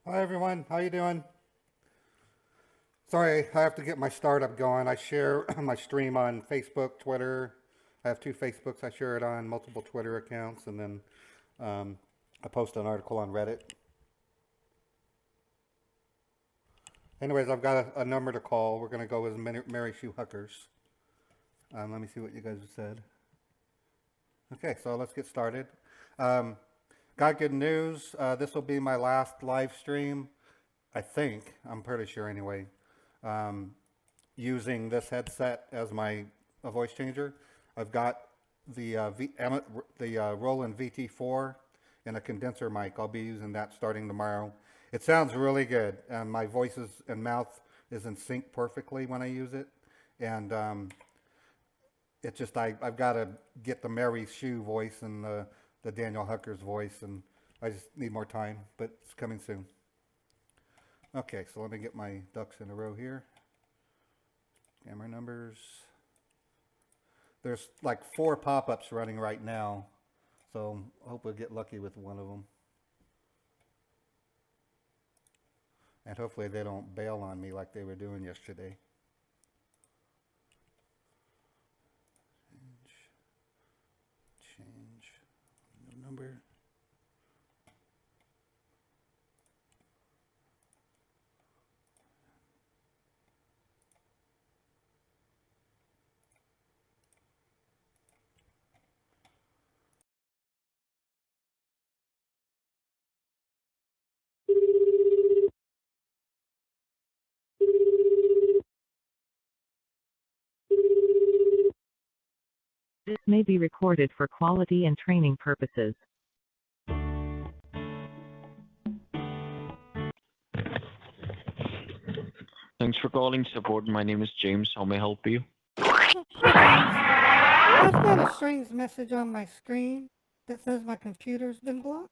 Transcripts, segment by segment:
Hi everyone, how you doing? Sorry, I have to get my startup going. I share my stream on Facebook, Twitter. I have two Facebooks. I share it on multiple Twitter accounts, and then um, I post an article on Reddit. Anyways, I've got a number to call. We're gonna go with Mary Shoo Huckers. Let me see what you guys have said. Okay, so let's get started. Um, got good news. This will be my last live stream. I think. I'm pretty sure anyway. Um, Using this headset as my voice changer. I've got the Roland VT4 and a condenser mic. I'll be using that starting tomorrow. It sounds really good. My voice and mouth is in sync perfectly when I use it, and it's just I've got to get the Mary Shoo voice and the Daniel Hucker's voice, and I just need more time, but it's coming soon. Okay, so let me get my ducks in a row here. Camera numbers. There's like 4 pop-ups running right now, so I hope we'll get lucky with one of them. And hopefully they don't bail on me like they were doing yesterday. Change new number. This may be recorded for quality and training purposes. Thanks for calling support. My name is James. How may I help you? Hi, James. I've got a strange message on my screen that says my computer's been blocked.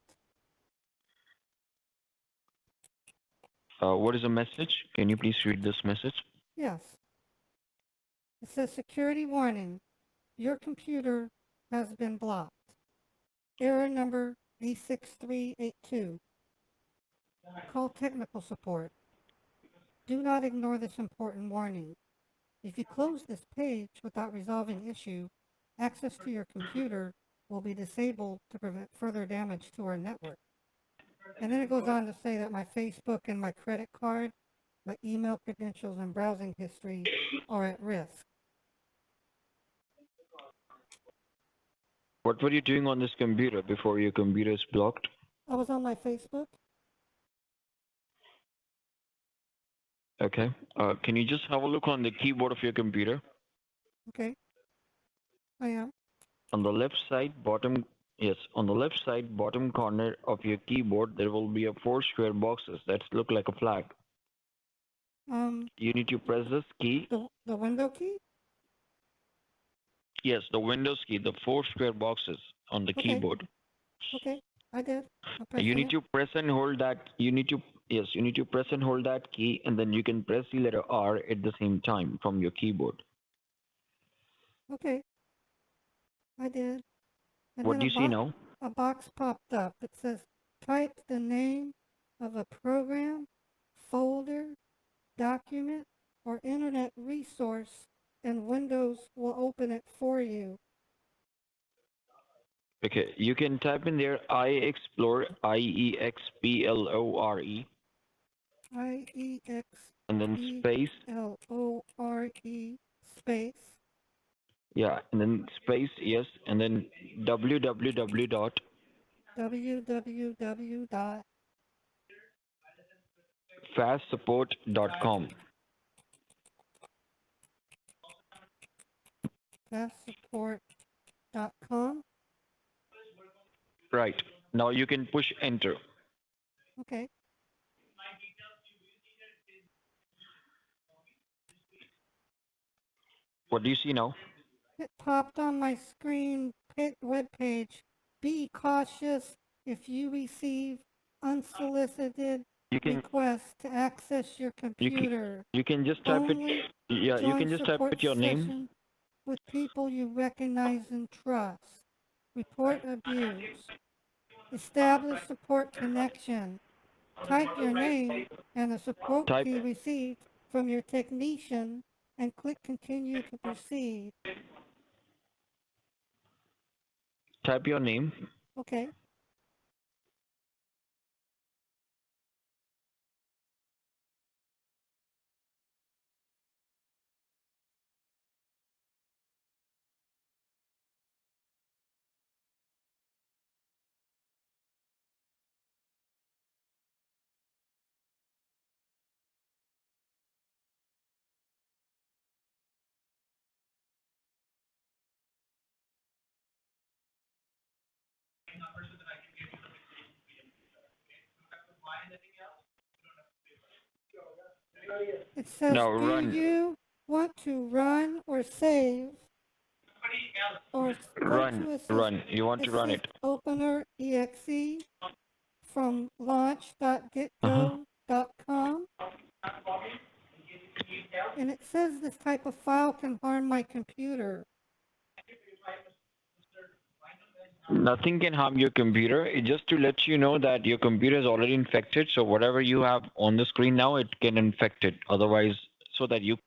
What is the message? Can you please read this message? Yes. It says security warning. Your computer has been blocked. Error number B6382. Call technical support. Do not ignore this important warning. If you close this page without resolving issue, access to your computer will be disabled to prevent further damage to our network. And then it goes on to say that my Facebook and my credit card, my email credentials and browsing history are at risk. What were you doing on this computer before your computer is blocked? I was on my Facebook. Okay. Can you just have a look on the keyboard of your computer? Okay, I am. On the left side, bottom, yes, on the left side, bottom corner of your keyboard, there will be 4 square boxes that look like a flag. You need to press this key. The window key? Yes, the Windows key, the 4 square boxes on the keyboard. Okay, I did. You need to press and hold that. You need to press and hold that key, and then you can press the letter R at the same time from your keyboard. Okay, I did. And What then do you see now? a box popped up. It says, type the name of a program, folder, document, or internet resource, and Windows will open it for you. Okay, you can type in there iExplore, IEXPLORE, and then space. IEXPLORE space. Yeah, and then space, yes, and then www. fastsupport.com. fastsupport.com. Right. Now you can push enter. Okay. What do you see now? It popped on my screen web page. Be cautious if you receive unsolicited requests to access your computer. You can just type it. Yeah, you can just type it your name. With people you recognize and trust. Report abuse. Establish support connection. Type your name and the support Type key received from your technician and click continue to proceed. type your name. Okay. It says, Now do run, you want to run or save or go to assist run. You want to run assist it. opener exe from Uh-huh. launch.getgo.com? And it says this type of file can harm my computer. Nothing can harm your computer. It's just to let you know that your computer is already infected. So whatever you have on the screen now, it can infect it. Otherwise, so that you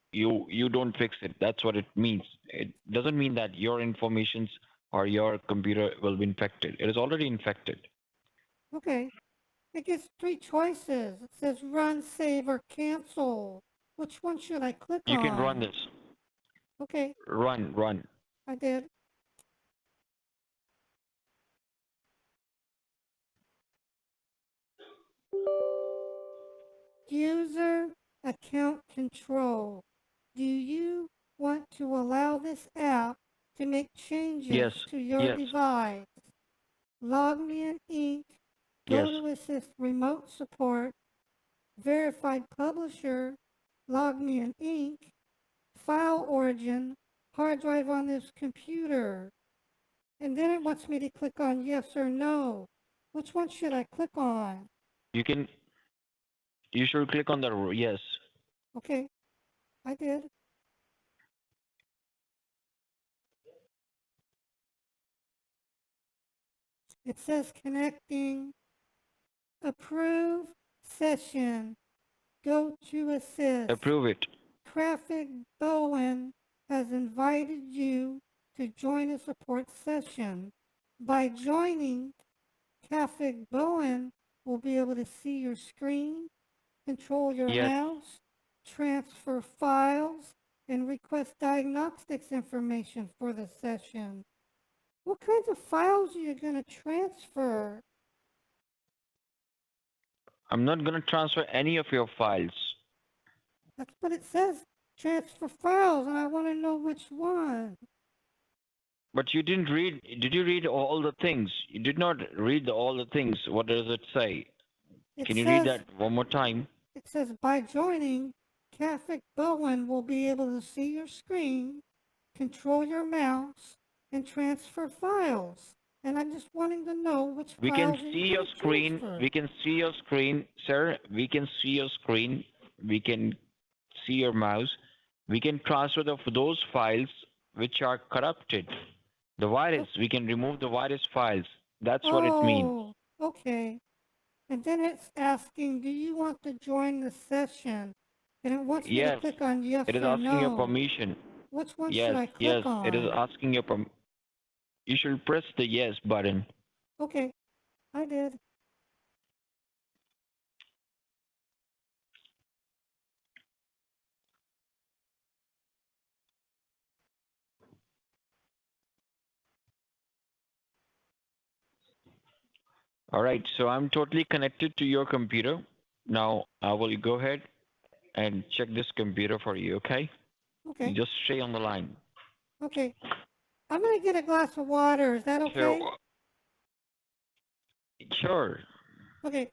don't fix it. That's what it means. It doesn't mean that your informations or your computer will be infected. It is already infected. Okay. It gives three choices. It says run, save, or cancel. Which one should I click You can run on? this. Okay, Run. I did. User account control. Do you want to allow this app to make Yes. changes to your Yes. device? Logmein Inc. Yes. Go to assist remote support. Verified publisher. Logmein Inc. File origin. Hard drive on this computer. And then it wants me to click on yes or no. Which one should I click on? You can. You should click on the yes. Okay, I did. It says connecting. Approve session. Go to assist. Approve it. Traffic Bowen has invited you to join a support session. By joining, Traffic Bowen will be able to see your screen, control your Yes. mouse, transfer files, and request diagnostics information for the session. What kinds of files are you going to transfer? I'm not gonna transfer any of your files. That's what it says. Transfer files, and I want to know which one. But you didn't read. Did you read all the things? You did not read all the things. What does it say? It Can you read says that one more time? It says by joining, Catholic Bowen will be able to see your screen, control your mouse, and transfer files. And I'm just wanting to know which We can files are see you your going to screen. transfer. We can see your screen, sir. We can see your screen. We can see your mouse. We can transfer those files which are corrupted. The virus. We can remove the virus files. That's what it means. Oh, okay. And then it's asking, do you want to join the session? And it wants me to Yes. click on yes It is or asking your no. permission. Which one should Yes. I click Yes. on? It is asking your permission. You should press the yes button. Okay, I did. All right, so I'm totally connected to your computer. Now I will go ahead and check this computer for you, okay? Okay, Just stay on the line. okay. I'm going to get a glass of water. Is that okay? Sure. Okay.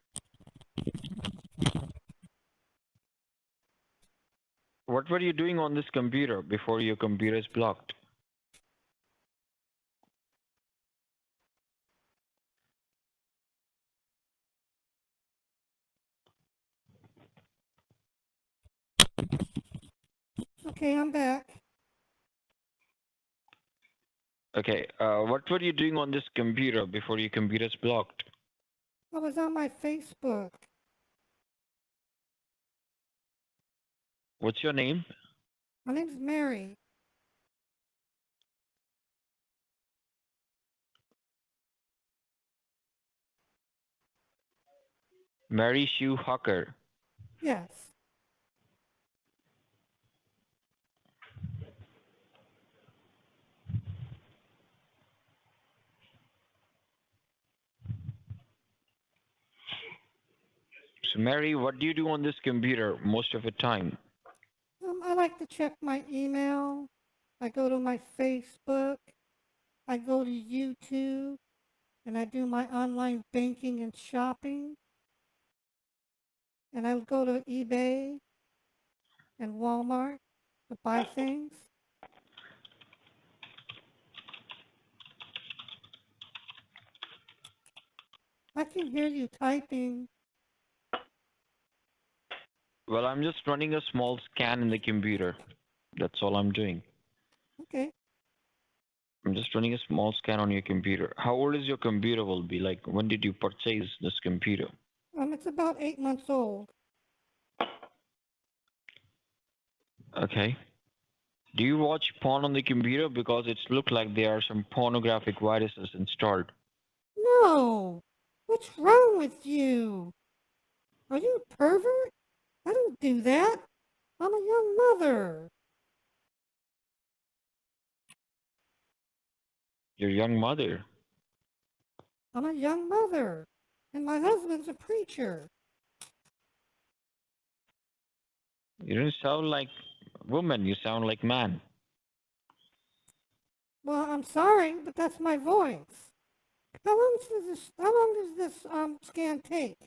What were you doing on this computer before your computer is blocked? Okay, I'm back. Okay, what were you doing on this computer before your computer is blocked? I was on my Facebook. What's your name? My name's Mary. Mary Shoo Hawker. Yes. So Mary, what do you do on this computer most of the time? I like to check my email. I go to my Facebook. I go to YouTube. And I do my online banking and shopping. And I go to eBay and Walmart to buy things. I can hear you typing. Well, I'm just running a small scan in the computer. That's all I'm doing. Okay. I'm just running a small scan on your computer. How old is your computer will be? Like, when did you purchase this computer? It's about 8 months old. Okay. Do you watch porn on the computer? Because it's looked like there are some pornographic viruses installed. No. What's wrong with you? Are you a pervert? I don't do that. I'm a young mother. Your young mother. I'm a young mother. And my husband's a preacher. You don't sound like woman. You sound like man. Well, I'm sorry, but that's my voice. How long does this scan take?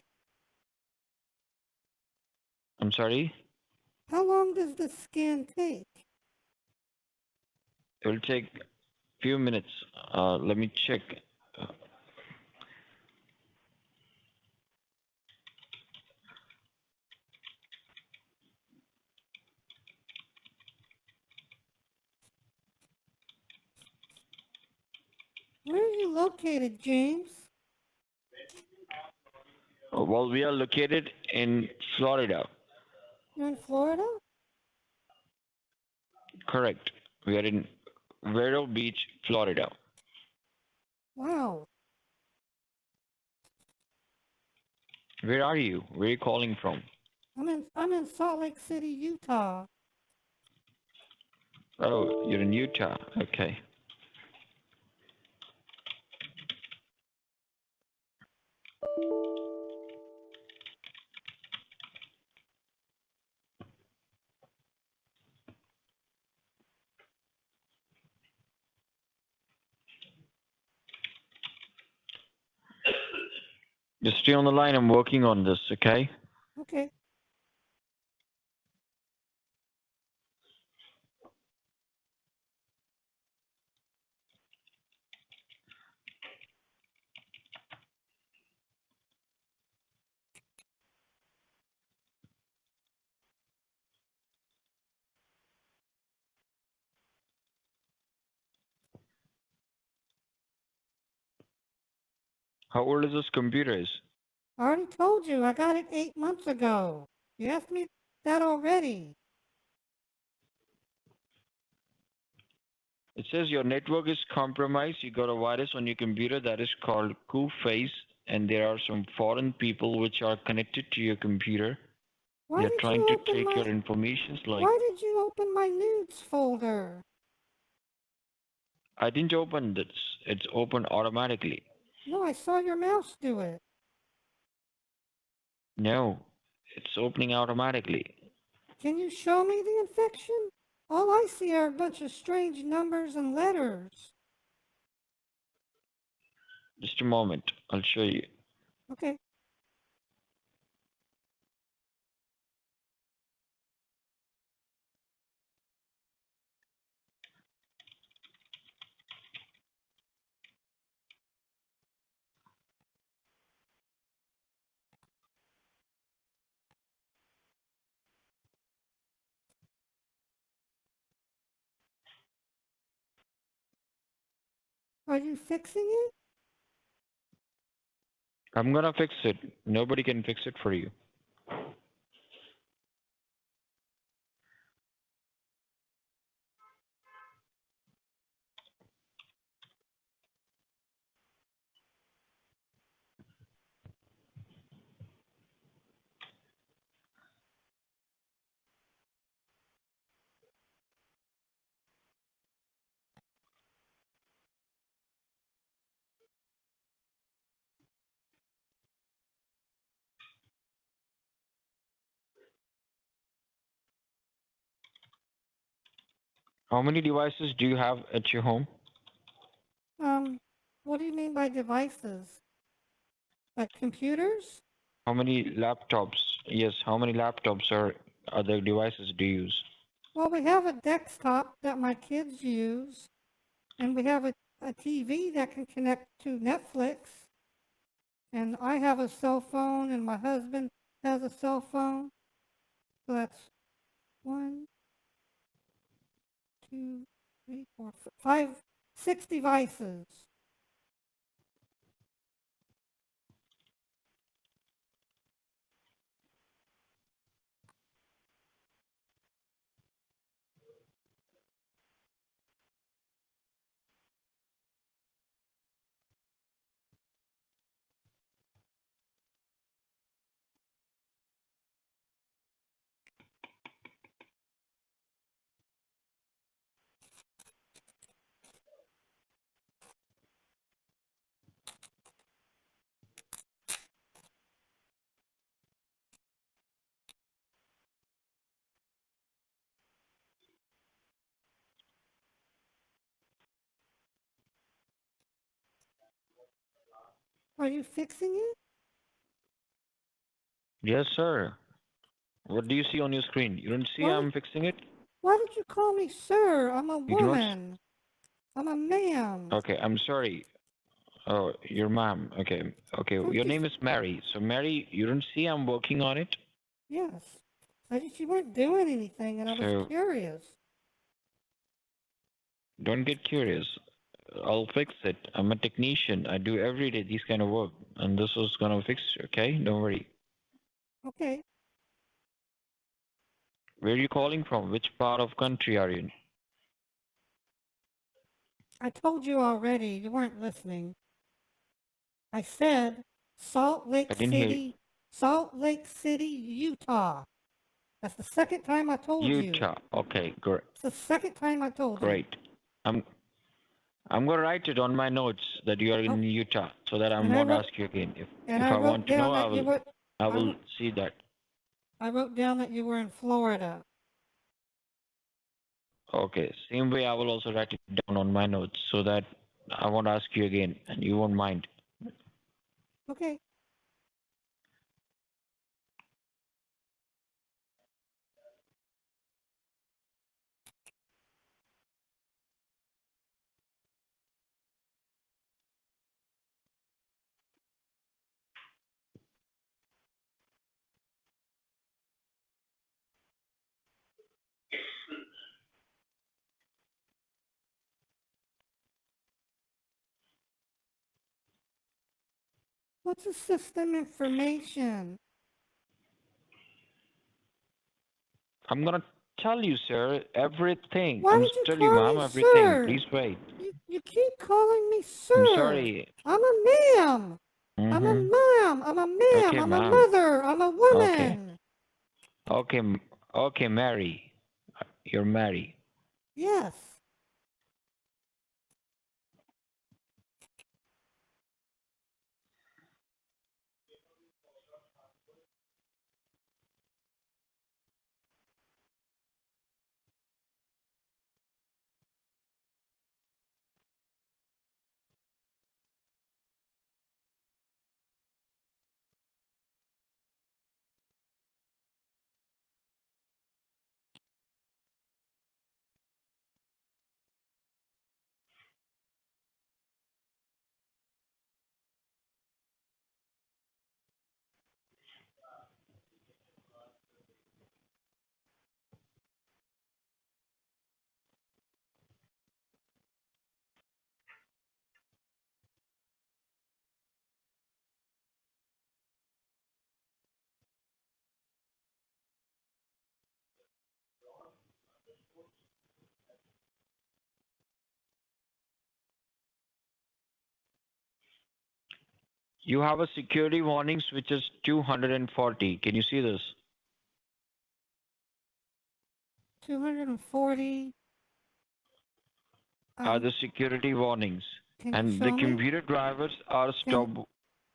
I'm sorry. How long does this scan take? It will take few minutes. Let me check. Where are you located, James? Well, we are located in Florida. You're in Florida? Correct. We are in Vero Beach, Florida. Wow. Where are you? Where are you calling from? I'm in Salt Lake City, Utah. Oh, you're in Utah. Okay. Just stay on the line. I'm working on this, okay? Okay. How old is this computer is? I already told you I got it 8 months ago. You asked me that already. It says your network is compromised. You got a virus on your computer that is called Face, and there are some foreign people which are connected to your computer. Why They're did trying you to open take my your information. Like, Why did you open my nudes folder? I didn't open this. It's open automatically. No, I saw your mouse do it. No, it's opening automatically. Can you show me the infection? All I see are a bunch of strange numbers and letters. Just a moment. I'll show you. Okay. Are you fixing it? I'm gonna fix it. Nobody can fix it for you. How many devices do you have at your home? What do you mean by devices? Like computers? How many laptops? Yes, how many laptops or other devices do you use? Well, we have a desktop that my kids use, and we have a TV that can connect to Netflix, and I have a cell phone, and my husband has a cell phone. So that's 1, 2, 3, 4, 5, 6 devices. Are you fixing it? Yes, sir. What do you see on your screen? You don't see Why I'm did, fixing it? why did you call me sir? I'm a You do not. woman. I'm a ma'am. Okay, I'm sorry. Oh, your mom. Okay, okay. Don't Your you? name is Mary. So, Mary, you don't see I'm working on it? Yes. I just, you weren't doing anything, and I was So, curious. don't get curious. I'll fix it. I'm a technician. I do every day these kind of work. And this is gonna fix it, okay? Don't worry. Okay. Where are you calling from? Which part of country are you in? I told you already. You weren't listening. I said I didn't hear. Salt Lake City, Utah. That's the second time I told you. Utah. Okay, great. It's the second time I told you. Great. I'm I'm gonna write it on my notes that you are Oh, in Utah, so that I and I won't wrote ask you again. and If I I wrote want to know, down that you were I I, will wr- see that. I wrote down that you were in Florida. Okay. Same way, I will also write it down on my notes so that I won't ask you again, and you won't mind. Okay. What's a system information? I'm gonna tell you, sir, everything. Why I'm did you tell you, call ma'am, me everything. sir? Please wait. You keep calling me I'm sir. sorry. I'm a ma'am. I'm a Mm-hmm. mom. I'm a ma'am. Okay, I'm a ma'am. mother. I'm a Okay. woman. Okay. Okay, Mary. You're Mary. Yes. You have a security warnings which is 240. Can you see this? 240. Are the security warnings. Can you And the show me? computer drivers are Can, stop.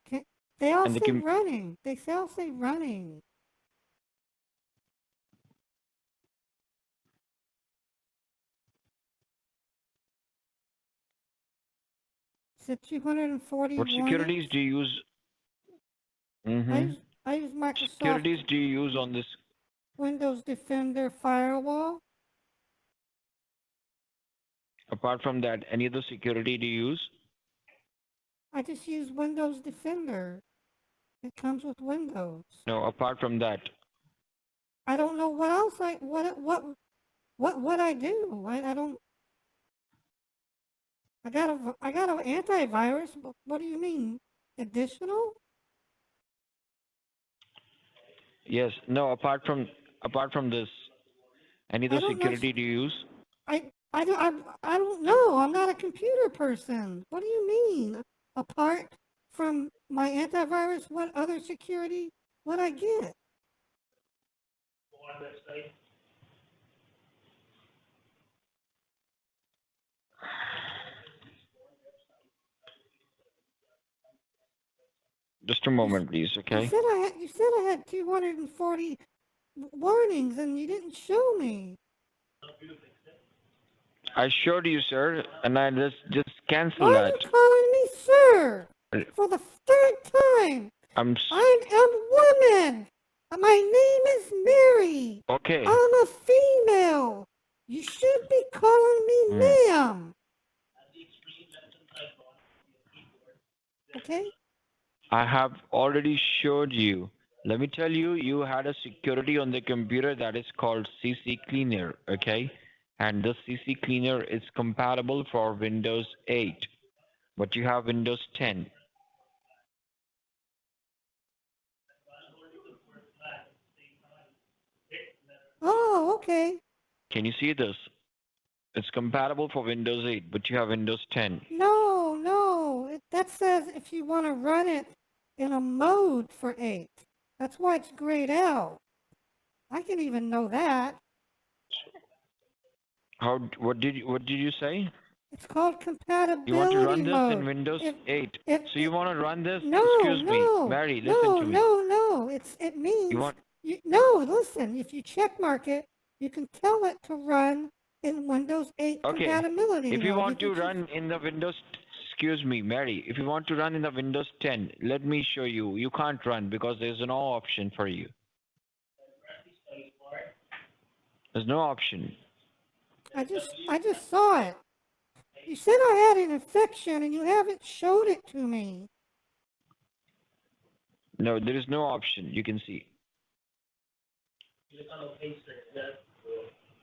can they all And the say running? They all say running. said 240 What securities warnings. do you use? I Mm-hmm. use I use Microsoft Securities do you use on this? Windows Defender firewall. Apart from that, any other security do you use? I just use Windows Defender. It comes with Windows. No, apart from that. I don't know what else what I do. I don't. I got an antivirus. But what do you mean? Additional? Yes. No, apart from this, any I other don't know. security do you use? I don't know. I'm not a computer person. What do you mean? Apart from my antivirus, what other security would I get? Just a moment, please. You Okay. said I had 240 warnings and you didn't show me. I showed you, sir, and I just cancel Why are that. you calling me sir? For the third time. I'm I am woman. My name is Mary. okay. I'm a female. You should be calling me ma'am. Okay? I have already showed you. Let me tell you, you had a security on the computer that is called CC Cleaner, okay? And the CC Cleaner is compatible for Windows 8, but you have Windows 10. Oh, okay. Can you see this? It's compatible for Windows 8, but you have Windows 10. No. That says if you want to run it in a mode for 8. That's why it's grayed out. I can even know that. What did you say? It's called compatibility You want to run this mode. in Windows 8. So you want to run this? No, Excuse me, Mary, listen to me. No. It means You want no. Listen, if you check mark it, you can tell it to run in Windows 8 Okay. compatibility If you mode. want to run in the Windows, excuse me, Mary, if you want to run in the Windows 10, let me show you. You can't run because there's no option for you. There's no option. I just saw it. You said I had an infection and you haven't showed it to me. No, there is no option. You can see.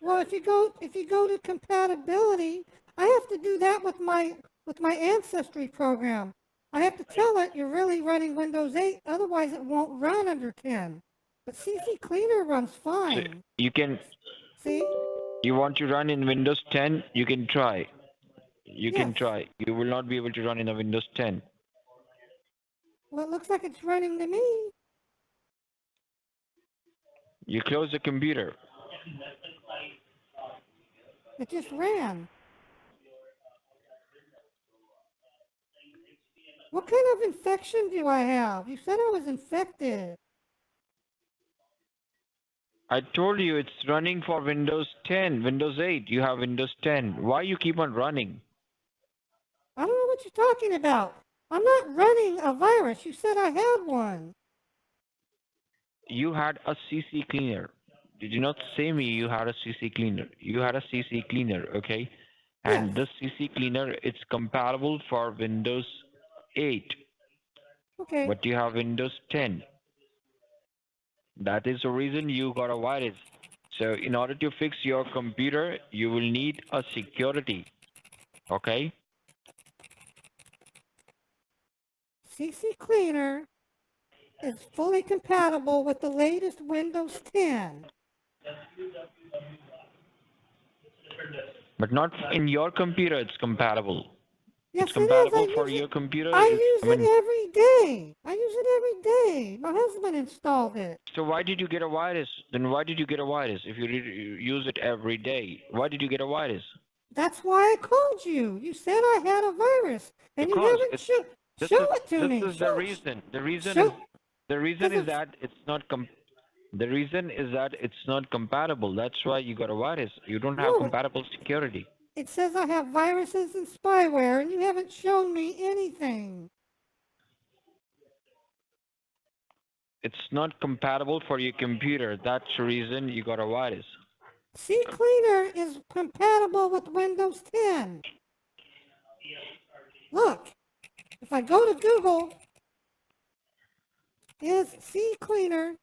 Well, if you go to compatibility, I have to do that with my Ancestry program. I have to tell it you're really running Windows 8, otherwise it won't run under 10. But CC Cleaner runs So fine. you can. See? You want to run in Windows 10? You can try. You can Yes. try. You will not be able to run in a Windows 10. Well, it looks like it's running to me. You close the computer. It just ran. What kind of infection do I have? You said I was infected. I told you it's running for Windows 10, Windows 8. You have Windows 10. Why you keep on running? I don't know what you're talking about. I'm not running a virus. You said I had one. You had a CC cleaner. Did you not say me you had a CC cleaner? You had a CC cleaner, okay? And Yes. this CC cleaner, it's compatible for Windows 8, Okay. but you have Windows 10. That is the reason you got a virus. So in order to fix your computer, you will need a security, okay? CC Cleaner is fully compatible with the latest Windows 10. But not in your computer, it's compatible. Yes, It's compatible it is. for your computer. I use it every day. I use it every day. My husband installed it. So why did you get a virus? Then why did you get a virus if you use it every day? Why did you get a virus? That's why I called you. You said I had a virus, and Because you haven't show it to me. This is the reason. The reason show- is that it's not the reason is that it's not compatible. That's why you got a virus. You don't have No, compatible security. It says I have viruses and spyware, and you haven't shown me anything. It's not compatible for your computer. That's the reason you got a virus. CCleaner is compatible with Windows 10. Look, if I go to Google, is CCleaner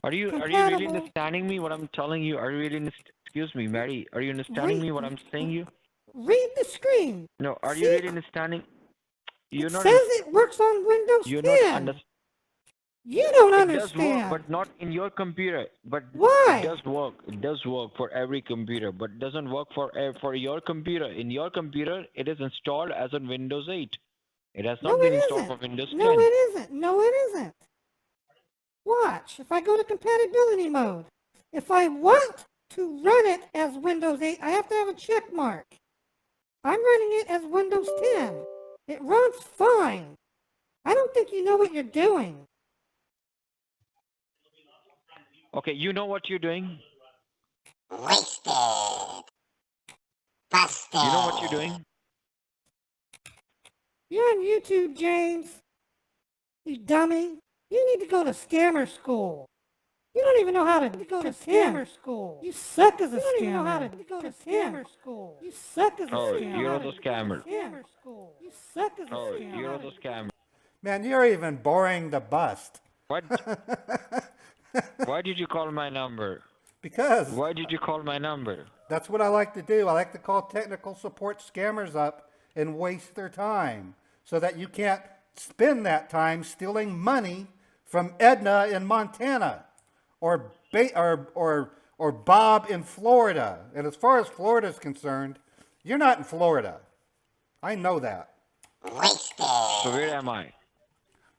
Are you really compatible? understanding me what I'm telling you? Are you really excuse me, Mary? Are you understanding me what I'm saying you? Read the screen. No, are you really understanding? You're It not. says it works on Windows You're 10. not understanding. You don't It understand. does work, but not in your computer. But Why? it does work. It does work for every computer, but it doesn't work for your computer. In your computer, it is installed as on Windows 8. It has not No, been it installed isn't. for Windows 10. No, it isn't. No, it isn't. Watch. If I go to compatibility mode, if I want to run it as Windows 8, I have to have a check mark. I'm running it as Windows 10. It runs fine. I don't think you know what you're doing. Okay, you know what you're doing? Wasted. Busted. You know what you're doing? You're on YouTube, James. You dummy. You need to go to scammer school. You don't even know how to go to scammer school. You suck as a scammer. You don't even know how to go to scammer school. You suck as a Oh, scammer. you're the scammer. Scammer school. You suck as a Oh, scammer. you're the scammer. Man, you're even boring to bust. What? Why did you call my number? Because Why did you call my number? that's what I like to do. I like to call technical support scammers up and waste their time so that you can't spend that time stealing money from Edna in Montana or Bob in Florida. And as far as Florida is concerned, you're not in Florida. I know that. Wasted. So where am I?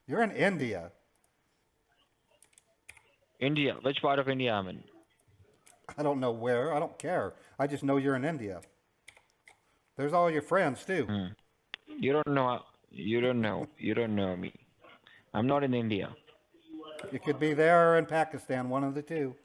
You're in India. India. Which part of India I'm in? I don't know where. I don't care. I just know you're in India. There's all your friends too. You don't know. You don't know. You don't know me. I'm not in India. You could be there or in Pakistan, one of the two.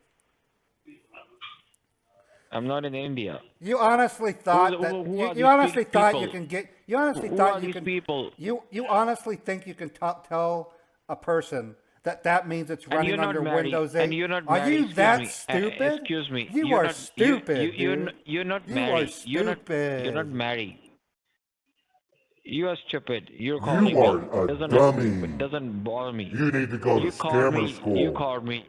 I'm not in India. You honestly thought Who- that who are you these honestly thought you people? can get. You honestly Who thought are you these can. people? You honestly think you can tell a person that means it's And running you're not under married. Windows 8. And you're not Are married. you Excuse that me. stupid? Excuse me. You You're are not, stupid, you're dude. you're not You married. are You're not stupid. married. You are stupid. You're You calling are me. a Doesn't dummy. It doesn't bother me. You need to go to You called scammer me. school. You called me.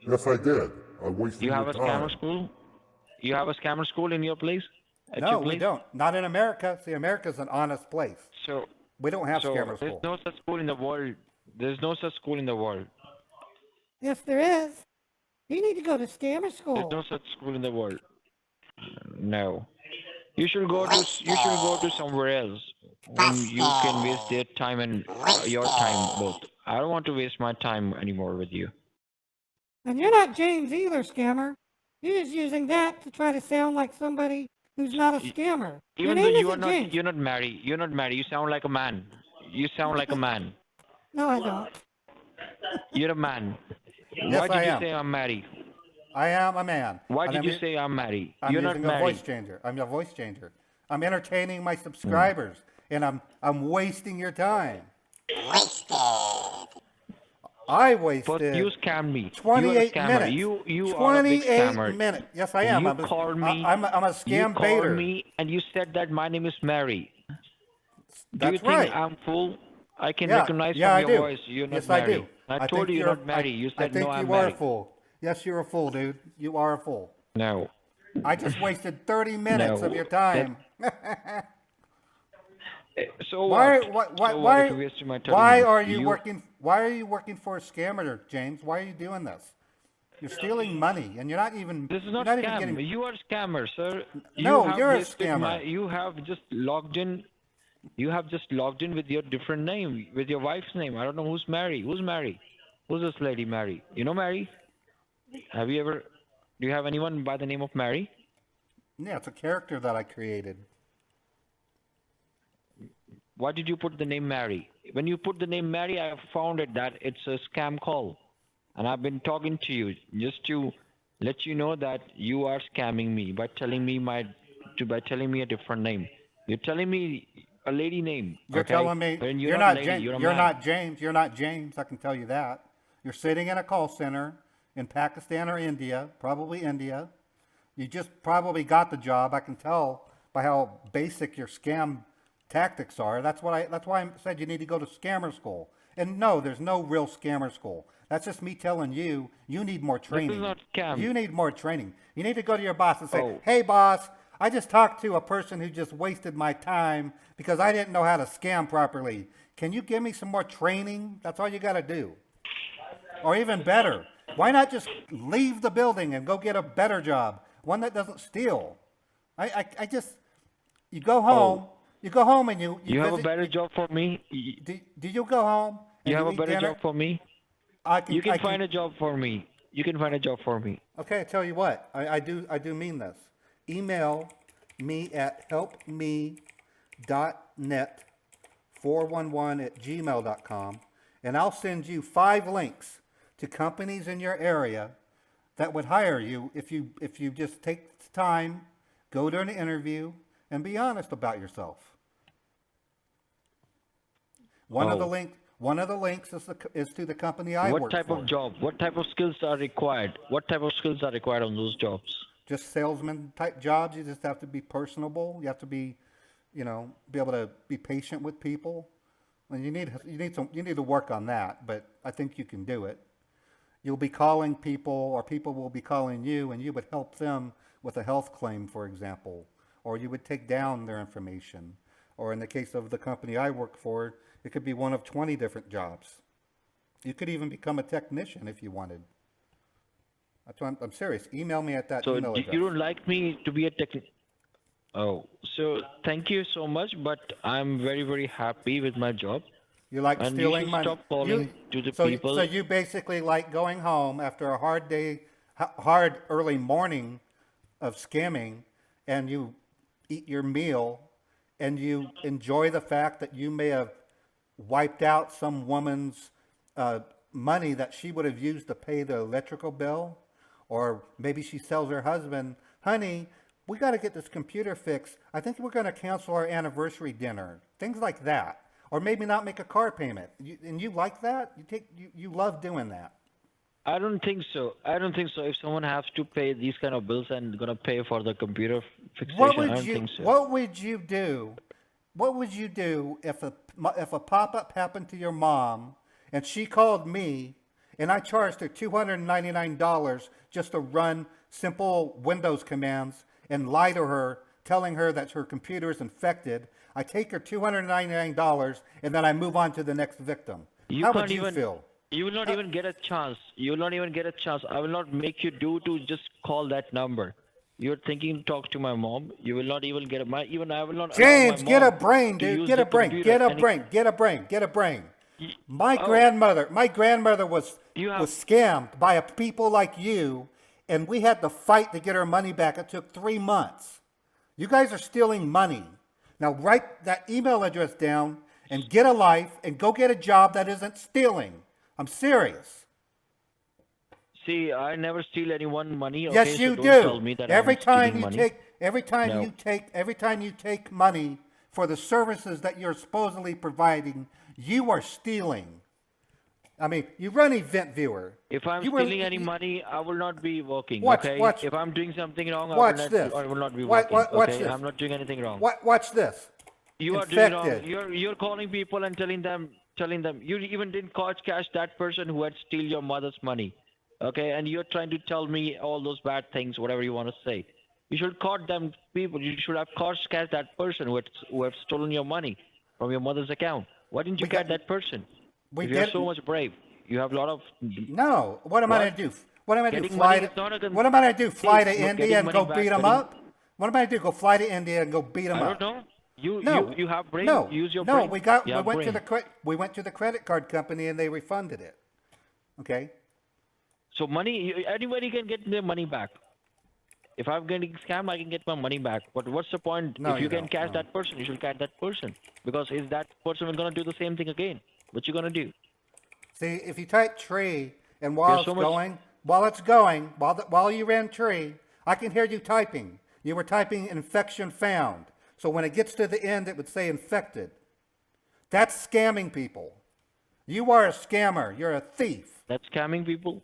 Yes, I did. I wasted You have your a time. scammer school? You have a scammer school in your place? At No, your we place? don't. Not in America. See, America's an honest place. So, We don't have scammer there's school. no such school in the world. There's no such school in the world. Yes, there is. You need to go to scammer There's school. no such school in the world. No. You should go to somewhere else when you can waste their time and your time both. I don't want to waste my time anymore with you. And you're not James either, scammer. You're just using that to try to sound like somebody who's not a scammer. Your Even though name you are isn't not, James. you're not married. You're not married. You sound like a man. You sound like a man. No, I don't. You're a man. Yes, Why did I you am. say I'm married? I am a man. Why And did I'm you u- say I'm married? I'm You're not using a voice married. changer. I'm a voice changer. I'm entertaining my subscribers, and I'm wasting your time. Wasted. I But wasted you scammed me. 28 You're a scammer. minutes. You are a big 28 scammer. minutes. Yes, I am. You I'm a, called me. I'm a You scam called baiter. me and you said that my name is Mary. Do you That's think right. I'm full? I can Yeah, recognize yeah, I from your do. voice you're not Yes, married. I do. I think told you you're not married. You I said think no, you I'm are a married. fool. Yes, you're a fool, dude. You are a fool. No. I just wasted 30 minutes No. of your time. So Why? what? Why? So Why? what if you wasted my 30 Why minutes? are you working? Why are you working for a scammer, James? Why are you doing this? You're stealing money, and you're not even. This is you're not not scam. even getting. You are a scammer, sir. No, have you're a wasted scammer. You have just logged in. You have just logged in with your different name, with your wife's name. I don't know who's Mary. Who's Mary? Who's this lady, Mary? You know Mary? Have you ever? Do you have anyone by the name of Mary? Yeah, it's a character that I created. Why did you put the name Mary? When you put the name Mary, I have found it that it's a scam call. And I've been talking to you just to let you know that you are scamming me by telling me my by telling me a different name. You're telling me a lady name. You're okay? telling me When you're not not lady, James. You're a You're man. not James. You're not James. I can tell you that. You're sitting in a call center in Pakistan or India, probably India. You just probably got the job. I can tell by how basic your scam tactics are. That's why I said you need to go to scammer school. And no, there's no real scammer school. That's just me telling you, you need more training. not scam. You need more training. You need to go to your boss and say, Oh. hey boss, I just talked to a person who just wasted my time because I didn't know how to scam properly. Can you give me some more training? That's all you got to do. Or even better, why not just leave the building and go get a better job? One that doesn't steal. I just, you go home, and you You have a visit- better job for me. do you go home and You have a eat better dinner? job for me. You can find a job for me. You can find a job for me. Okay, I tell you what, I do mean this. Email me at helpme.net411@gmail.com, and I'll send you 5 links to companies in your area that would hire you if you just take the time, go to an interview, and be honest about yourself. One of the links is to the company I work for. What type of job? What type of skills are required? What type of skills are required on those jobs? Just salesman type jobs. You just have to be personable. You have to be, be able to be patient with people. And you need to work on that, but I think you can do it. You'll be calling people, or people will be calling you, and you would help them with a health claim, for example, or you would take down their information. Or in the case of the company I work for, it could be one of 20 different jobs. You could even become a technician if you wanted. That's why I'm serious. Email me at that So email address. you don't like me to be a technician? Oh, so thank you so much, but I'm very, very happy with my job. You like And you stealing should money. stop calling to the so, people. So you basically like going home after a hard day, hard early morning of scamming, and you eat your meal, and you enjoy the fact that you may have wiped out some woman's money that she would have used to pay the electrical bill, or maybe she tells her husband, honey, we got to get this computer fixed. I think we're going to cancel our anniversary dinner. Things like that. Or maybe not make a car payment. And you like that? You love doing that. I don't think so. If someone has to pay these kind of bills and gonna pay for the computer fixation, I don't think so. What would you do? What would you do if a pop-up happened to your mom and she called me and I charged her $299 just to run simple Windows commands and lie to her, telling her that her computer is infected? I take her $299 and then I move on to the next victim. How would you feel? You will not even get a chance. You will not even get a chance. I will not make you to just call that number. You're thinking to talk to my mom. You will not even get I will not. James, allow my get a mom brain, to dude. use Get the a brain. computer. Get a And brain. Get a brain. Get a brain. My Oh. grandmother was You have- was scammed by people like you, and we had to fight to get our money back. It took 3 months. You guys are stealing money. Now write that email address down and get a life and go get a job that isn't stealing. I'm serious. See, I never steal anyone money. Okay, Yes, so you don't do. Tell me that Every I'm time stealing you money. take, every time you take money for the services that you're supposedly providing, you are stealing. I mean, you run Event Viewer. If I'm You were- stealing any money, I will not be working. Watch- okay. watch- If I'm doing something wrong, watch this. I will not be Watch- working. watch okay. this. I'm not doing anything wrong. Watch this. You are doing wrong. Infected. You're calling people and telling them you even didn't catch that person who had steal your mother's money. Okay, and you're trying to tell me all those bad things, whatever you want to say. You should caught them people. You should have catch that person who have stolen your money from your mother's account. Why didn't you We got- catch that person? we If you're did- so much brave, you have a lot of. No. What am I going to do? What am I going to do? Getting Fly money to, is not a what am I going to do? Fly to Hey, look, India getting and money go back, beat them getting- up? What am I going to do? Go fly to India and go beat them I up? don't know. You have brain. No, Use your no. brain. We You have went brain. to the credit card company and they refunded it. Okay. So money, anybody can get their money back. If I'm getting scammed, I can get my money back. But what's the point? No, if you you can don't, catch no. that person, you should catch that person. Because is that person going to do the same thing again? What you going to do? See, if you type tree and There's so much- while you're in tree, I can hear you typing. You were typing infection found. So when it gets to the end, it would say infected. That's scamming people. You are a scammer. You're a thief. That's scamming people?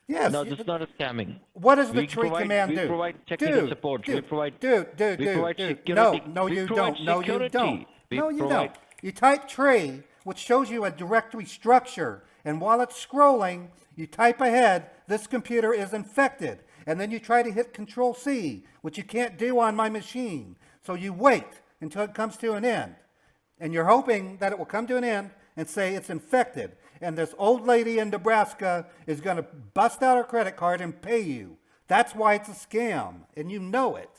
Yes. No, that's not a scamming. What does the We tree provide command we do? provide technical support. We provide we provide Dude. security. No, We you provide don't. No, you security. don't. We No, you provide don't. You type tree, which shows you a directory structure, and while it's scrolling, you type ahead, this computer is infected. And then you try to hit Control C, which you can't do on my machine. So you wait until it comes to an end. And you're hoping that it will come to an end and say it's infected. And this old lady in Nebraska is going to bust out her credit card and pay you. That's why it's a scam, and you know it.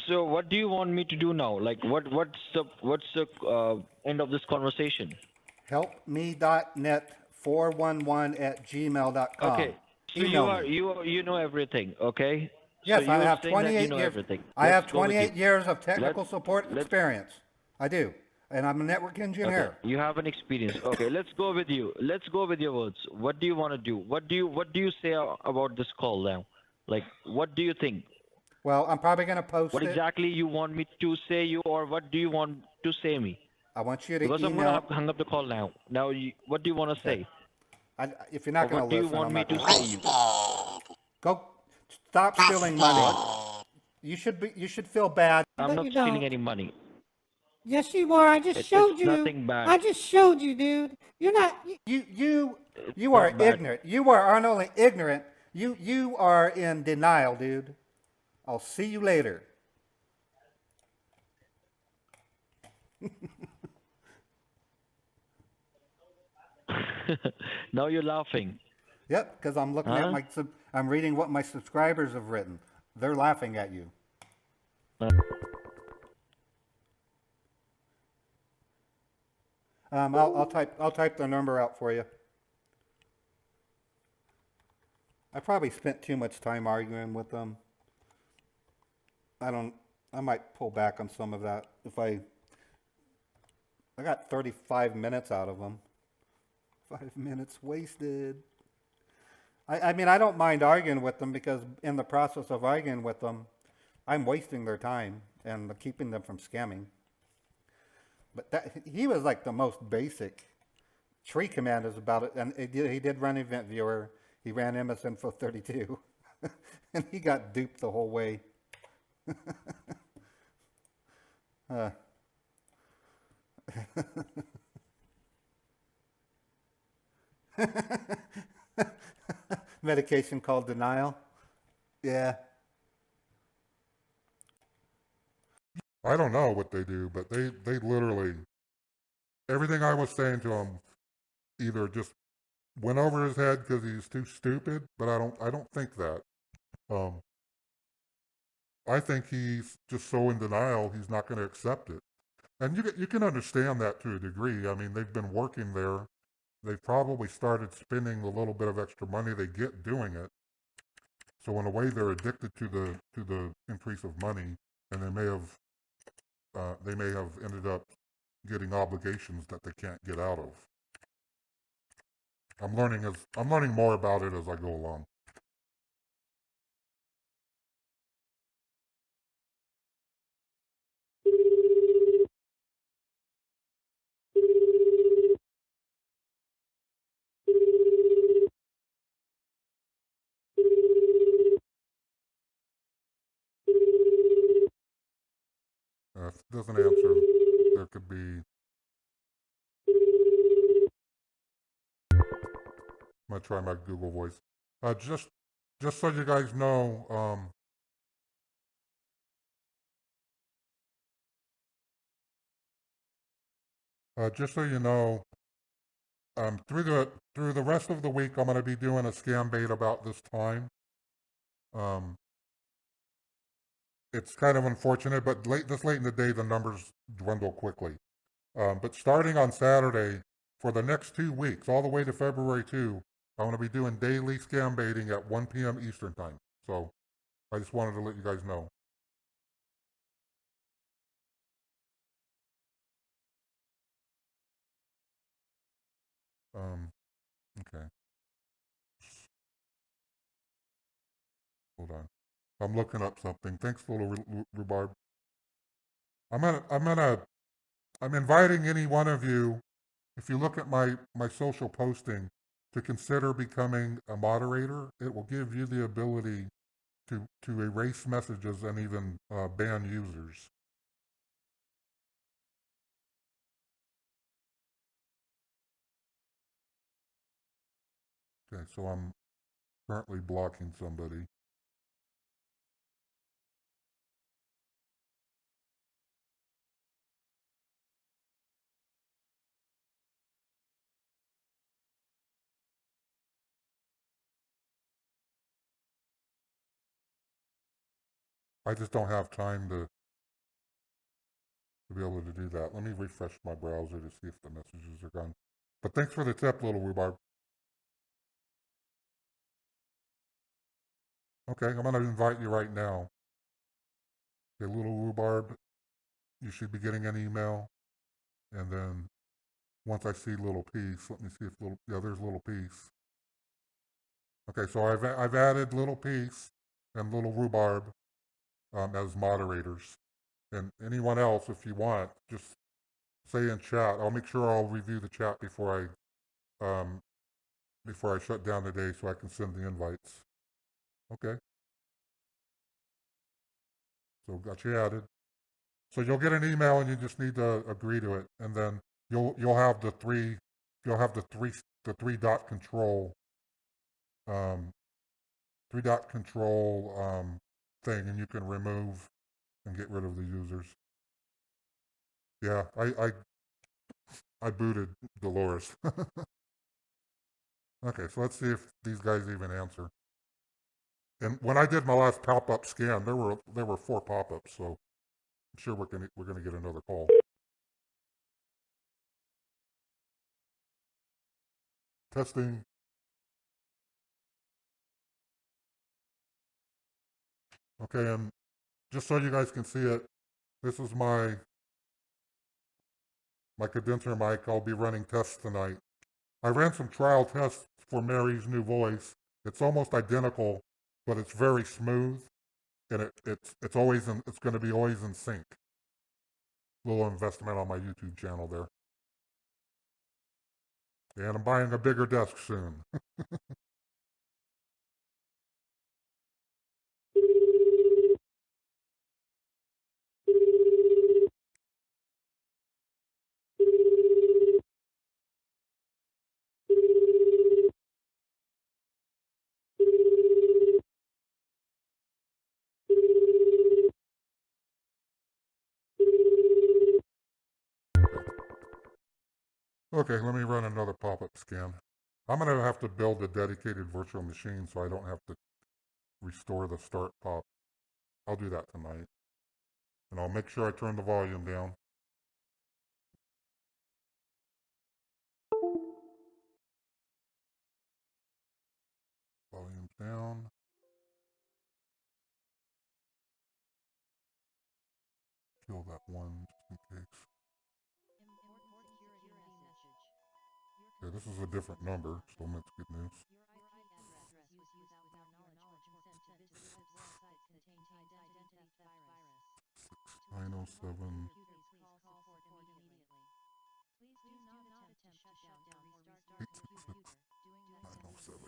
So what do you want me to do now? Like what's the end of this conversation? helpme.net411@gmail.com. Okay. So Email me. you know everything, okay? Yes, so I you have are saying that 28 you know years. everything. I have Let's go with 28 you. years of technical Let's- support let's- experience. I do. And I'm a network Okay, engineer. you have an experience. Okay, let's go with you. Let's go with your words. What do you want to do? What do you say about this call now? Like, what do you think? Well, I'm probably going to post What it. exactly you want me to say you, or what do you want to say me? I want you to Because I'm email. gonna hang up the call now. Now, what do you want to say? If you're not Or going what to do you listen, want I'm me not to going say to. you? Go. Stop stealing money. You should feel bad. I'm But not you stealing don't. any money. Yes, you are. I just It's showed you. nothing bad. I just showed you, dude. You're not. You It's are not bad. ignorant. You are not only ignorant, you are in denial, dude. I'll see you later. Now you're laughing. Yep, because I'm looking at Huh? I'm reading what my subscribers have written. They're laughing at you. I'll type the number out for you. I probably spent too much time arguing with them. I might pull back on some of that if I got 35 minutes out of them. 5 minutes wasted. I mean, I don't mind arguing with them because in the process of arguing with them, I'm wasting their time and keeping them from scamming. But he was like the most basic. Tree command is about it, and he did run Event Viewer. He ran MS-Info 32, and he got duped the whole way. Medication called denial. Yeah. I don't know what they do, but they literally, everything I was saying to him either just went over his head because he's too stupid, but I don't think that. I think he's just so in denial he's not going to accept it. And you can understand that to a degree. I mean, they've been working there. They've probably started spending the little bit of extra money they get doing it. So in a way, they're addicted to the increase of money, and they may have ended up getting obligations that they can't get out of. I'm learning more about it as I go along. If it doesn't answer, there could be. I'm gonna try my Google Voice. Just so you guys know, just so you know, through the rest of the week, I'm gonna be doing a scam bait about this time. It's kind of unfortunate, but this late in the day, the numbers dwindle quickly. But starting on Saturday, for the next 2 weeks, all the way to February 2, I'm going to be doing daily scam baiting at 1 p.m. Eastern Time. So I just wanted to let you guys know. Okay. I'm looking up something. Thanks, little rhubarb. I'm inviting any one of you, if you look at my social posting, to consider becoming a moderator. It will give you the ability to erase messages and even ban users. Okay, so I'm currently blocking somebody. I just don't have time to be able to do that. Let me refresh my browser to see if the messages are gone. But thanks for the tip, little rhubarb. Okay, I'm going to invite you right now. Okay, little rhubarb, you should be getting an email. And then once I see little piece, let me see if little, yeah, there's little piece. Okay, so I've added little piece and little rhubarb as moderators. And anyone else, if you want, just say in chat. I'll make sure I'll review the chat before I shut down today so I can send the invites. Okay. So got you added. So you'll get an email and you just need to agree to it, and then you'll have the three dot control thing, and you can remove and get rid of the users. Yeah, I booted Dolores. Okay, so let's see if these guys even answer. And when I did my last pop-up scan, there were 4 pop-ups, so I'm sure we're gonna get another call. Testing. Okay, and just so you guys can see it, this is my condenser mic. I'll be running tests tonight. I ran some trial tests for Mary's new voice. It's almost identical, but it's very smooth, and it's going to be always in sync. Little investment on my YouTube channel there. And I'm buying a bigger desk soon. Okay, let me run another pop-up scan. I'm going to have to build a dedicated virtual machine so I don't have to restore the start pop. I'll do that tonight. And I'll make sure I turn the volume down. Volume's down. Kill that one just in case. Okay, this is a different number, so that's good news. 907. 866 907.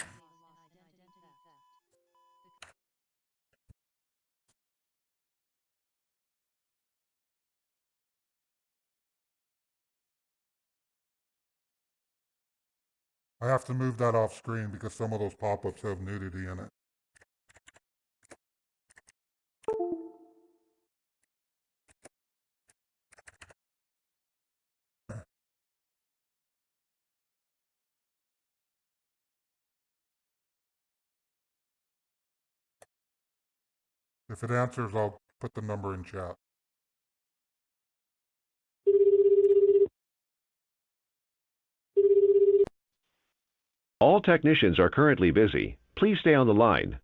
I have to move that off screen because some of those pop-ups have nudity in it. If it answers, I'll put the number in chat. All technicians are currently busy. Please stay on the line.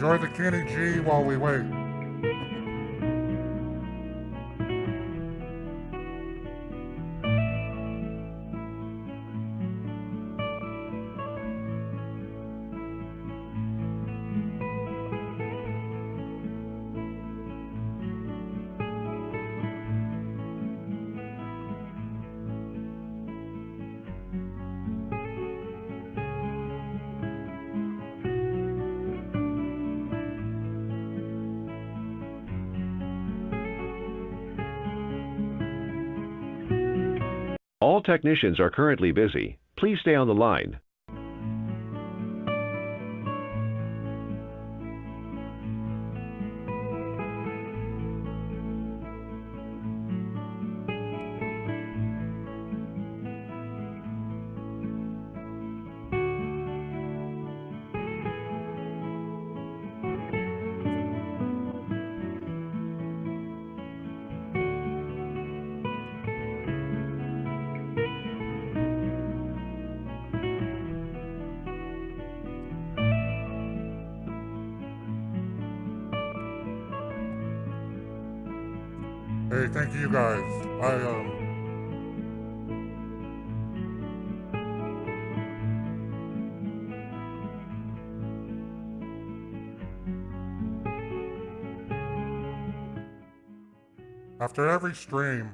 Enjoy the Kenny G while we wait. All technicians are currently busy. Please stay on the line. Hey, thank you guys. After every stream,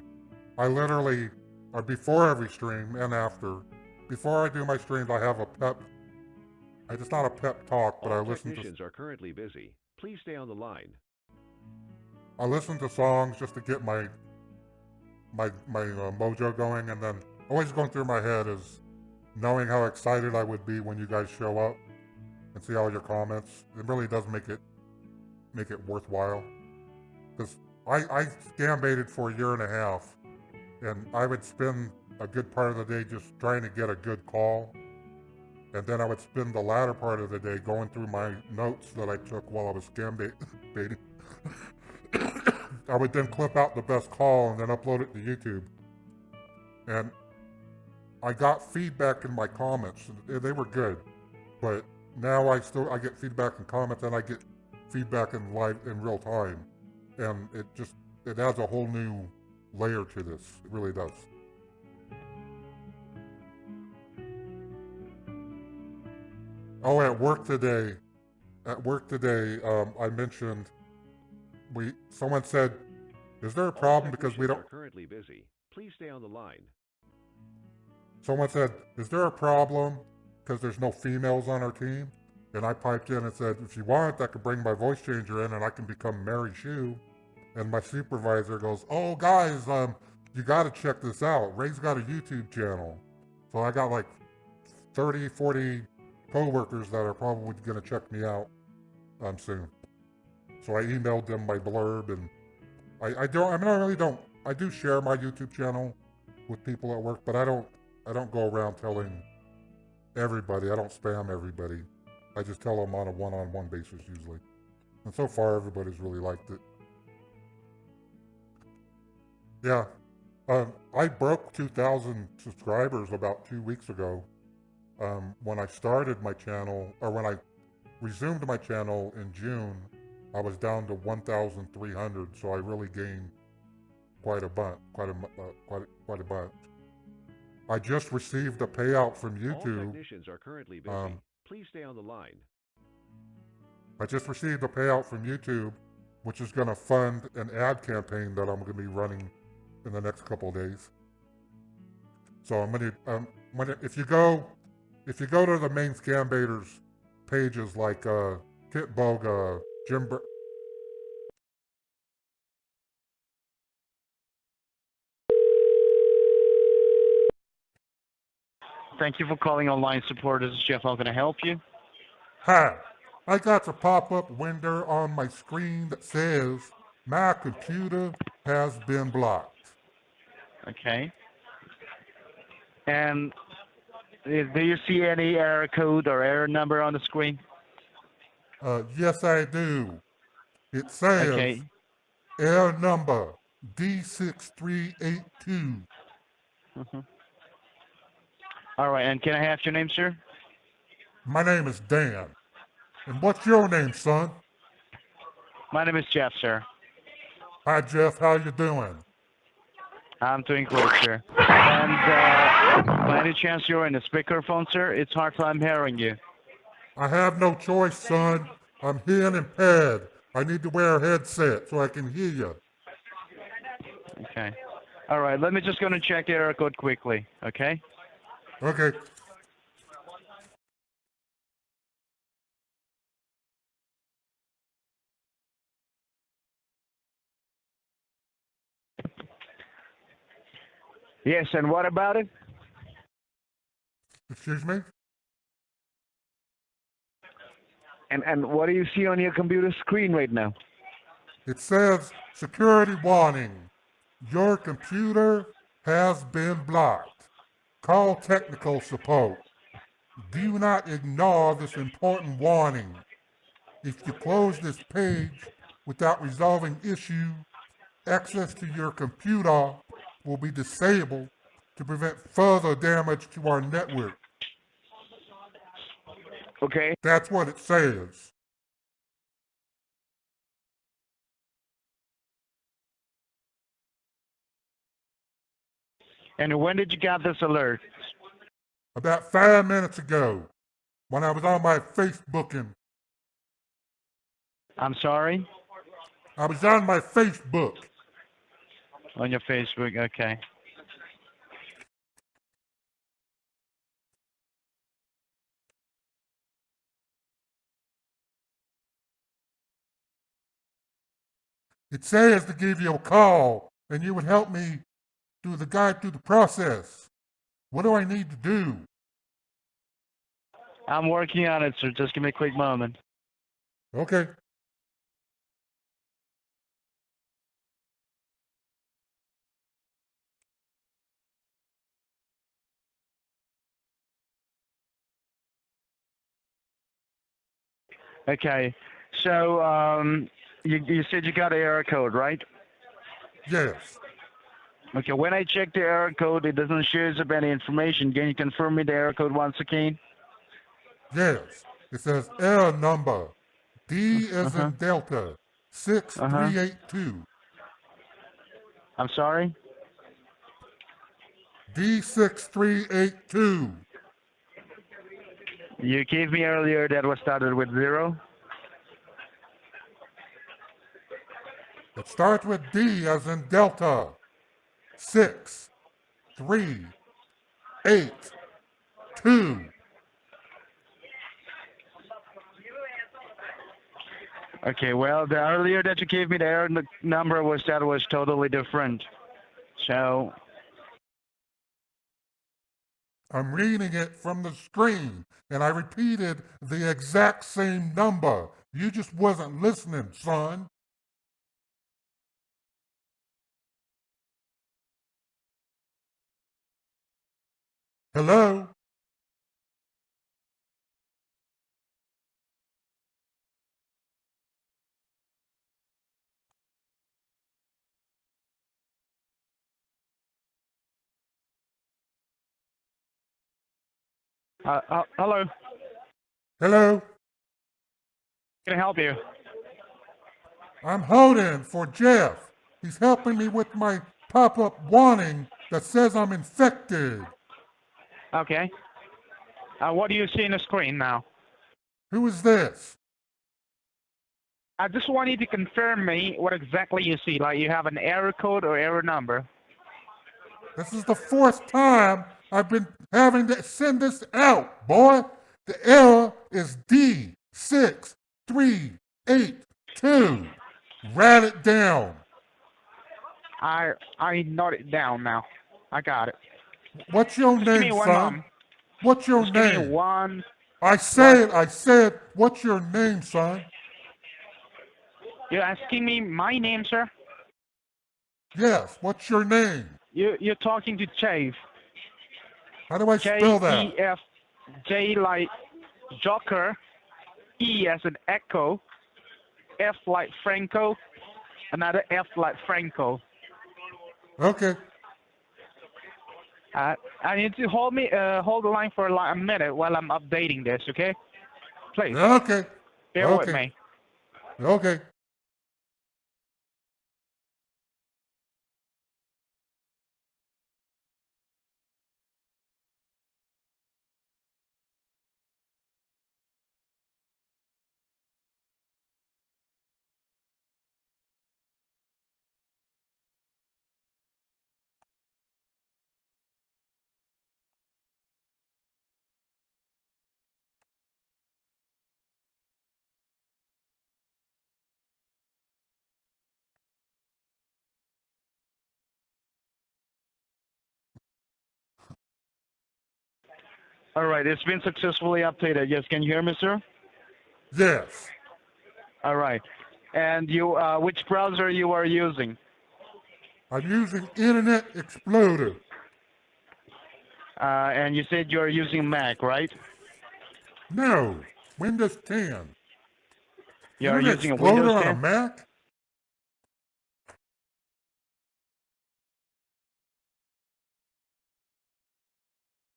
I literally, or before every stream and after, before I do my streams, I have a pep. It's not a pep talk, but I All listen technicians are currently busy. Please stay on the line. to songs just to get my mojo going, and then always going through my head is knowing how excited I would be when you guys show up and see all your comments. It really does make it worthwhile. Because I scam baited for a year and a half, and I would spend a good part of the day just trying to get a good call, and then I would spend the latter part of the day going through my notes that I took while I was scam baiting. I would then clip out the best call and then upload it to YouTube. And I got feedback in my comments. They were good, but now I get feedback in comments, and I get feedback in real time, and it adds a whole new layer to this. It really does. Oh, at work today, I mentioned someone said, "Is there a problem because we don't?" Are currently busy. Please stay on the line. Someone said, "Is there a problem because there's no females on our team?" And I piped in and said, "If you want, I could bring my voice changer in and I can become Mary Shoo." And my supervisor goes, "Oh, guys, you got to check this out. Ray's got a YouTube channel." So I got like 30, 40 co-workers that are probably going to check me out soon. So I emailed them my blurb, and I do share my YouTube channel with people at work, but I don't go around telling everybody. I don't spam everybody. I just tell them on a one-on-one basis usually. And so far, everybody's really liked it. Yeah. I broke 2,000 subscribers about 2 weeks ago. When I started my channel, or when I resumed my channel in June, I was down to 1,300, so I really gained quite a bunch. I just received a payout from All YouTube. technicians are currently busy. Please stay on the line. I just received a payout from YouTube, which is going to fund an ad campaign that I'm going to be running in the next couple of days. So I'm going to, if you go to the main ScamBaiters pages like Kit Boga, Jim. Thank you for calling online support. This is Jeff. How can I help you? Hi, I got a pop-up window on my screen that says my computer has been blocked. Okay. And do you see any error code or error number on the screen? Yes, I do. It says Okay. error number D6382. Mm-hmm. All right. And can I have your name, sir? My name is Dan. And what's your name, son? My name is Jeff, sir. Hi, Jeff. How you doing? I'm doing great, sir. And by any chance you're in a speakerphone, sir? It's hard time hearing you. I have no choice, son. I'm hearing impaired. I need to wear a headset so I can hear you. Okay. All right, let me just gonna check the error code quickly, okay? Okay. Yes, and what about it? Excuse me? And what do you see on your computer screen right now? It says, security warning. Your computer has been blocked. Call technical support. Do not ignore this important warning. If you close this page without resolving issue, access to your computer will be disabled to prevent further damage to our network. Okay. That's what it says. And when did you get this alert? About 5 minutes ago, when I was on my Facebooking, I'm sorry? I was on my Facebook. On your Facebook, okay. It says to give you a call and you would help me through the guide through the process. What do I need to do? I'm working on it, sir. Just give me a quick moment. Okay. Okay. So, you said you got an error code, right? Yes. Okay, when I check the error code, it doesn't show up any information. Can you confirm me the error code once again? Yes. It says error number D as Uh-huh. in Delta 6382. I'm sorry? D6382. You gave me earlier that was started with 0? It starts with D as in Delta 6382. Okay, well, the earlier that you gave me the error number was totally different. So, I'm reading it from the screen, and I repeated the exact same number. You just wasn't listening, son. Hello? hello? Hello? Can I help you? I'm holding for Jeff. He's helping me with my pop-up warning that says I'm infected. Okay. What do you see on the screen now? Who is this? I just want you to confirm me what exactly you see. Like you have an error code or error number. This is the fourth time I've been having to send this out, boy. The error is D6382. Write it down. I note it down now. I got it. What's your Just give me name, one son? moment. What's your Just give me name? one. I said, what's your name, son? You're asking me my name, sir? Yes, what's your name? You're talking to Chave. How do I spell that? J-E-F. J like Joker. E as an echo. F like Franco. Another F like Franco. Okay. I need to hold the line for like a minute while I'm updating this, okay? Please. Okay. Bear with Okay. me. Okay. All right, it's been successfully updated. Yes, can you hear me, sir? Yes. All right. And you, which browser you are using? I'm using Internet Explorer. And you said you are using Mac, right? No. Windows 10. You are Internet using a Explorer Windows on a 10? Mac?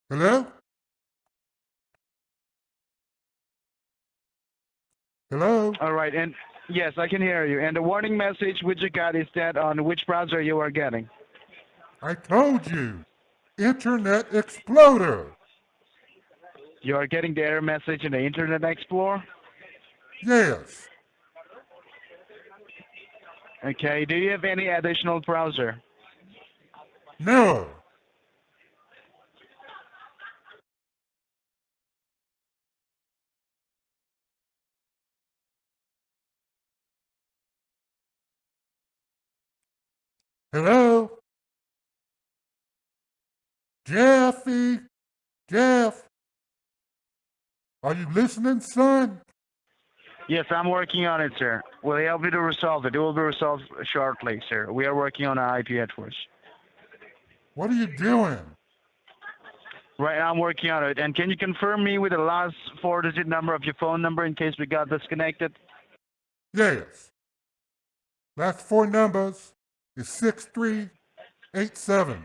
Hello? Hello? All right, and yes, I can hear you. And the warning message which you got is that on which browser you are getting? I told you. Internet Explorer. You are getting the error message in the Internet Explorer? Yes. Okay, do you have any additional browser? No. Hello? Jeffy? Jeff? Are you listening, son? Yes, I'm working on it, sir. We'll help you to resolve it. It will be resolved shortly, sir. We are working on an IP address. What are you doing? Right now, I'm working on it. And can you confirm me with the last four-digit number of your phone number in case we got disconnected? Yes. Last four numbers is 6387.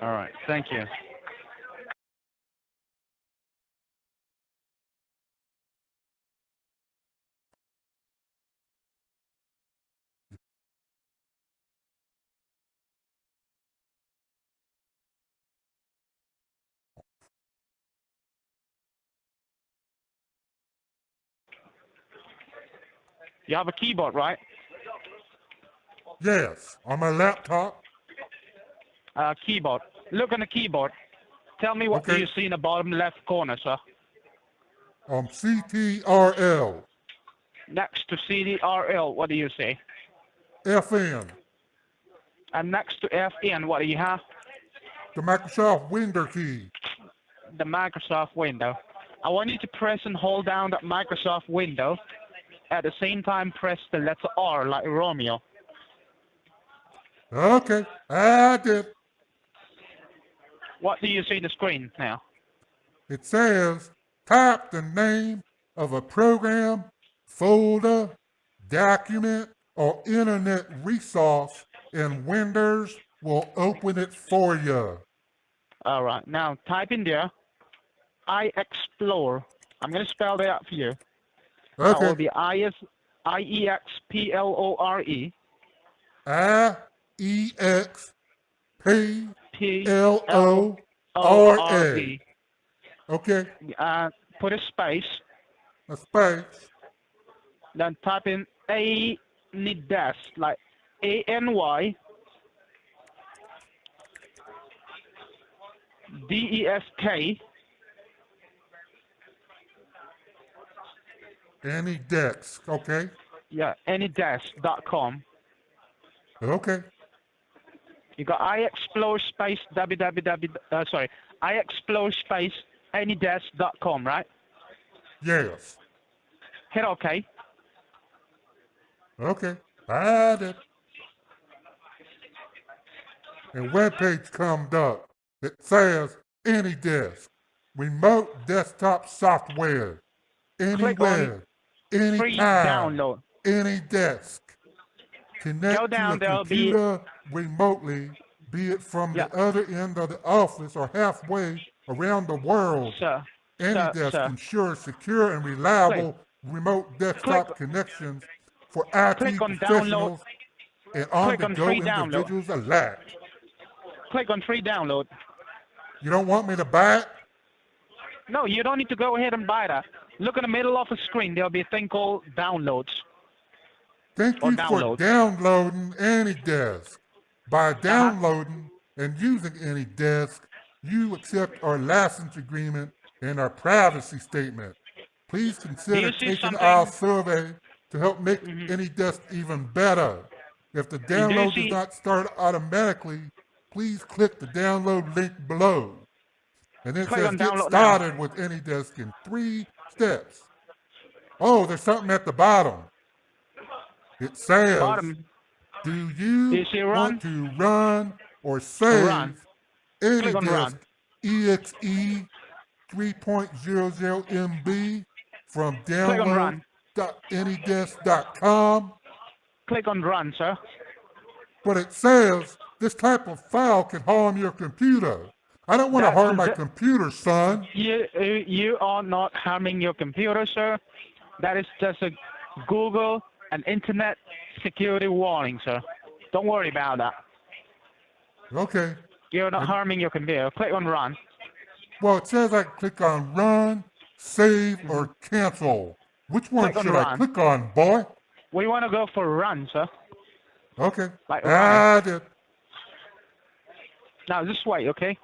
All right, thank you. You have a keyboard, right? Yes. On my laptop. Keyboard. Look on the keyboard. Tell me what do Okay. you see in the bottom left corner, sir? CTRL. Next to CDRL, what do you see? FN. And next to FN, what do you have? The Microsoft Window key. The Microsoft window. I want you to press and hold down that Microsoft window. At the same time, press the letter R like Romeo. Okay. I did. What do you see on the screen now? It says type the name of a program, folder, document, or internet resource, and Windows will open it for you. All right. Now type in there iExplore. I'm going to spell that out for you. That will Okay. be IEXPLORE. IEXPLORA. Okay. Put a space. A space. Then type in ANYDESK, like ANYDESK. Any desk. Okay. Yeah, anydesk.com. Okay. You got iExplore space iExplore space anydesk.com, right? Yes. Hit OK. Okay. I did. A web page comes up that says any desk, remote desktop software, Click on anywhere, free anytime, download. any desk. Connect Go to down, a there'll be computer remotely, be it from yeah, the other end of the office or halfway around the world. sir, AnyDesk sir. ensures secure and reliable remote desktop connections for IT click on professionals and on-the-go free download. individuals alike. Click on free download. You don't want me to buy it? No, you don't need to go ahead and buy that. Look in the middle of the screen. There'll be a thing called downloads. Thank Or you for downloads. downloading AnyDesk. By downloading and using AnyDesk, you accept our license agreement and our privacy statement. Please consider see taking something? our survey to help make AnyDesk even better. If the download see- does not start automatically, please click the download link below. And then it Click says on get download started with AnyDesk in 3 steps. Oh, there's something at the bottom. It says, Bottom. do Do you you see run? want to run or save Run. Click on AnyDesk run. EXE 3.00 MB from Click on run. download.anydesk.com? Click on run, sir. But it says this type of file can harm your computer. I don't want to harm my computer, son. You are not harming your computer, sir. That is just a Google and Internet security warning, sir. Don't worry about that. Okay. You're not harming your computer. Click on run. Well, it says I can click on run, save, or cancel. Which one Click on should I run. click on, boy? We want to go for run, sir. Okay. Like I did. Now just wait, okay?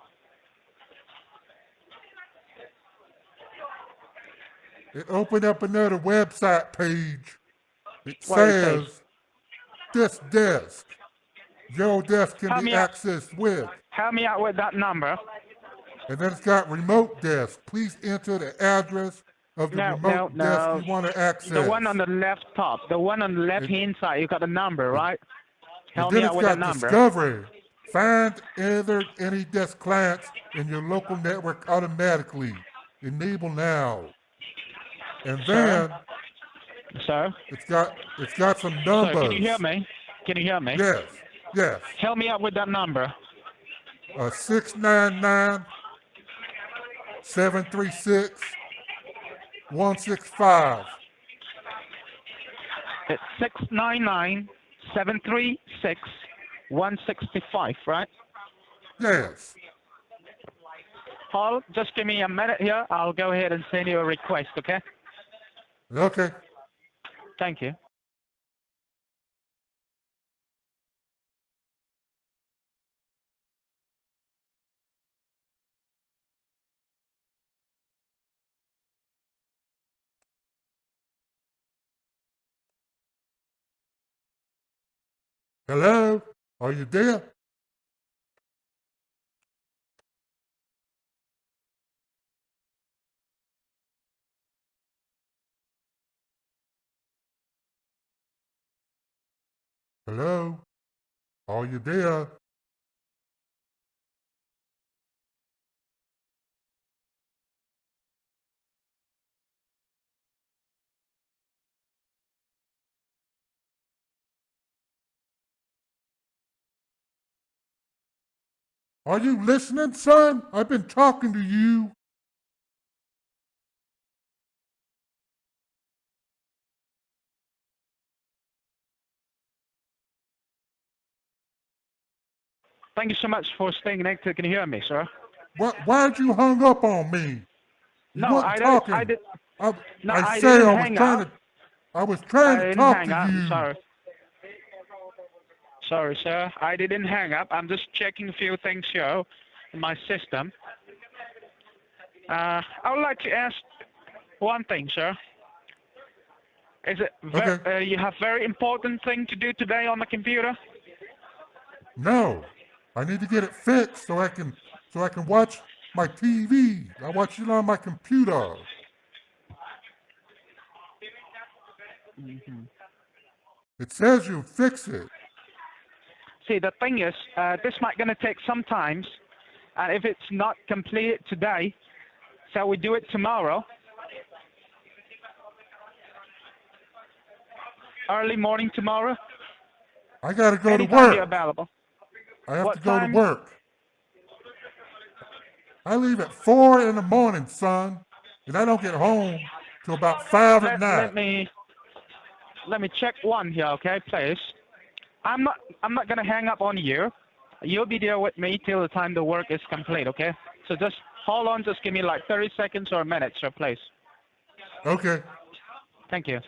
It opened up another website page. It What does it say? says, this desk. Your desk can Help be me out. accessed with. Help me out with that number. And then it's got remote desk. Please enter the address of the remote desk you want to access. The one on the left top. The one on the left-hand side. You got a number, right? And Help then me it's out with that got number. discovery. Find either AnyDesk clients in your local network automatically. Enable now. And then Sir? it's got some numbers. Sir, can you hear me? Can you hear me? Yes, yes. Help me out with that number. 699 736 165. It's 699-736-165, right? Yes. Paul, just give me a minute here. I'll go ahead and send you a request, okay? Okay. Thank you. Hello? Are you there? Hello? Are you there? Are you listening, son? I've been talking to you. Thank you so much for staying connected. Can you hear me, sir? Why'd you hung up on me? You No, weren't I talking. didn't. No, I I say didn't I was hang trying up. to. I was I trying to didn't talk hang to up. you. Sorry. Sorry, sir. I didn't hang up. I'm just checking a few things here in my system. I would like to ask one thing, sir. Is it you have very important thing to do today on the computer? No, I need to get it fixed so I can watch my TV. I watch it on my computer. It says you fix it. See, the thing is, this might gonna take some time, and if it's not completed today, shall we do it tomorrow? Early morning tomorrow? I gotta go to Anytime you're work. available. I have What to go time? to work. I leave at 4 in the morning, son, and I don't get home till about 5 at night. Let me check one here, okay, please. I'm not gonna hang up on you. You'll be there with me till the time the work is complete, okay? So just hold on, just give me like 30 seconds or a minute, sir, please. Okay. Thank you.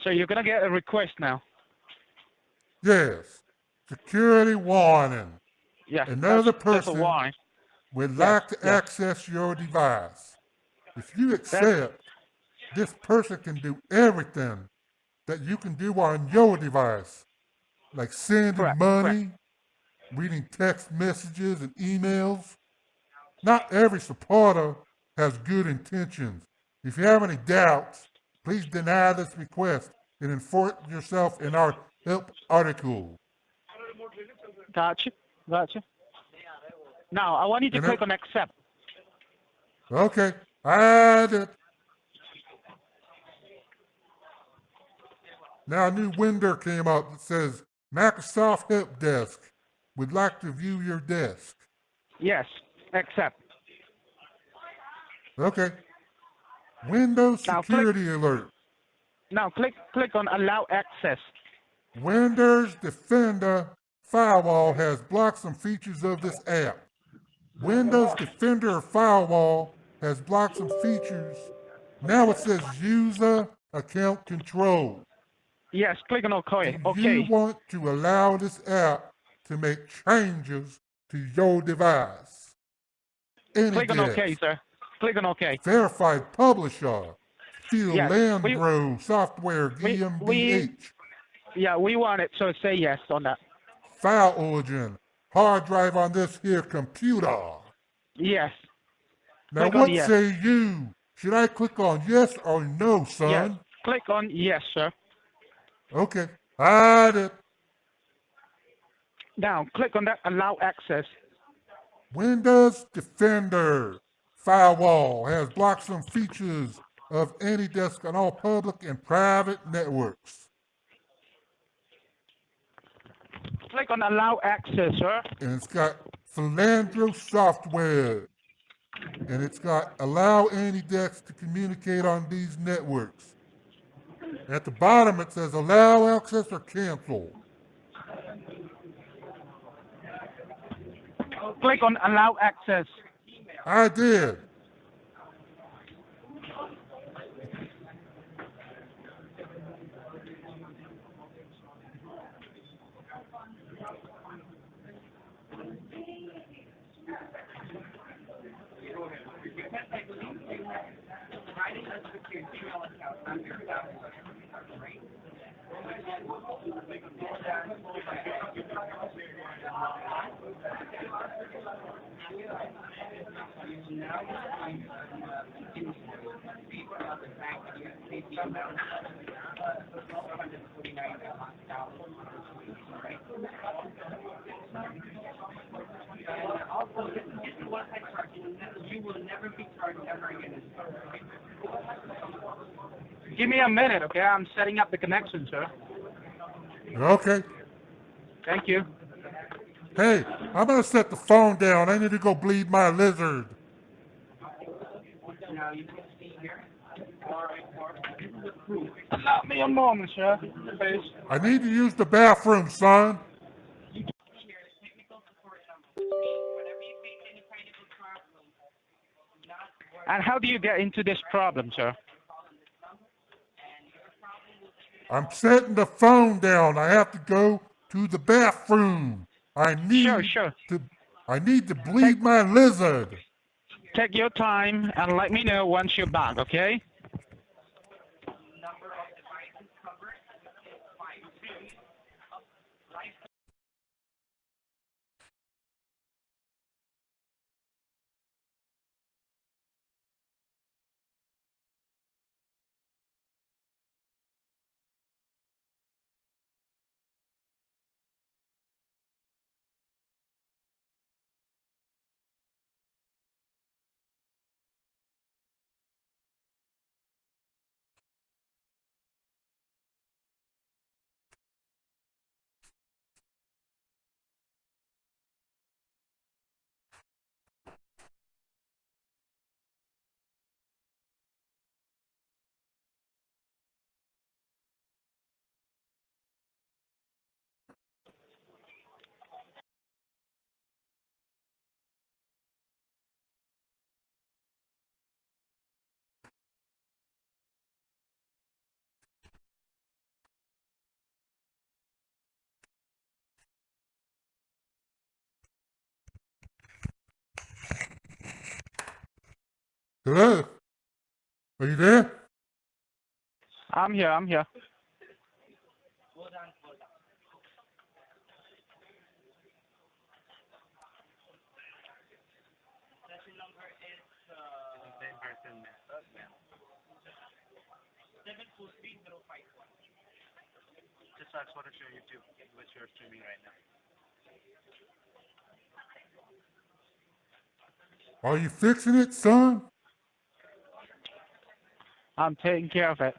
So you're gonna get a request now. Yes. Security warning. Yes, Another that's a person why. would Yes, like to yes. access your device. If you That's accept, this person can do everything that you can do on your device, like sending correct. Correct. money, reading text messages and emails. Not every supporter has good intentions. If you have any doubts, please deny this request and inform yourself in our help article. Gotcha. Gotcha. Now I want you to And click on accept. okay, I did. Now a new window came up that says Microsoft Help Desk would like to view your desk. Yes, accept. Okay. Windows Now click. Security Alert. Now click on allow access. Windows Defender Firewall has blocked some features of this app. Windows Defender Firewall has blocked some features. Now it says user account control. Yes, click on Do OK. you OK. want to allow this app to make changes to your device? Any Click on OK, desk. sir. Click on OK. Verified publisher. Phil Yes, Landgrove Software we GmbH. we want it. So say yes on that. File origin. Hard drive on this here computer. Yes. Now Click on what yes. say you? Should I click on yes or no, son? Yes. Click on yes, sir. Okay. I did. Now click on that allow access. Windows Defender Firewall has blocked some features of AnyDesk on all public and private networks. Click on allow access, sir. And it's got Philandro Software. And it's got allow AnyDesk to communicate on these networks. At the bottom it says allow access or cancel. Click on allow access. I did. Give me a minute, okay? I'm setting up the connection, sir. Okay. Thank you. Hey, I'm gonna set the phone down. I need to go bleed my lizard. Allow me a moment, sir. Please. I need to use the bathroom, son. And how do you get into this problem, sir? I'm setting the phone down. I have to go to the bathroom. I need Sure. to bleed my lizard. Take your time and let me know once you're back, okay? Hello? Are you there? I'm here. I'm here. Are you fixing it, son? I'm taking care of it.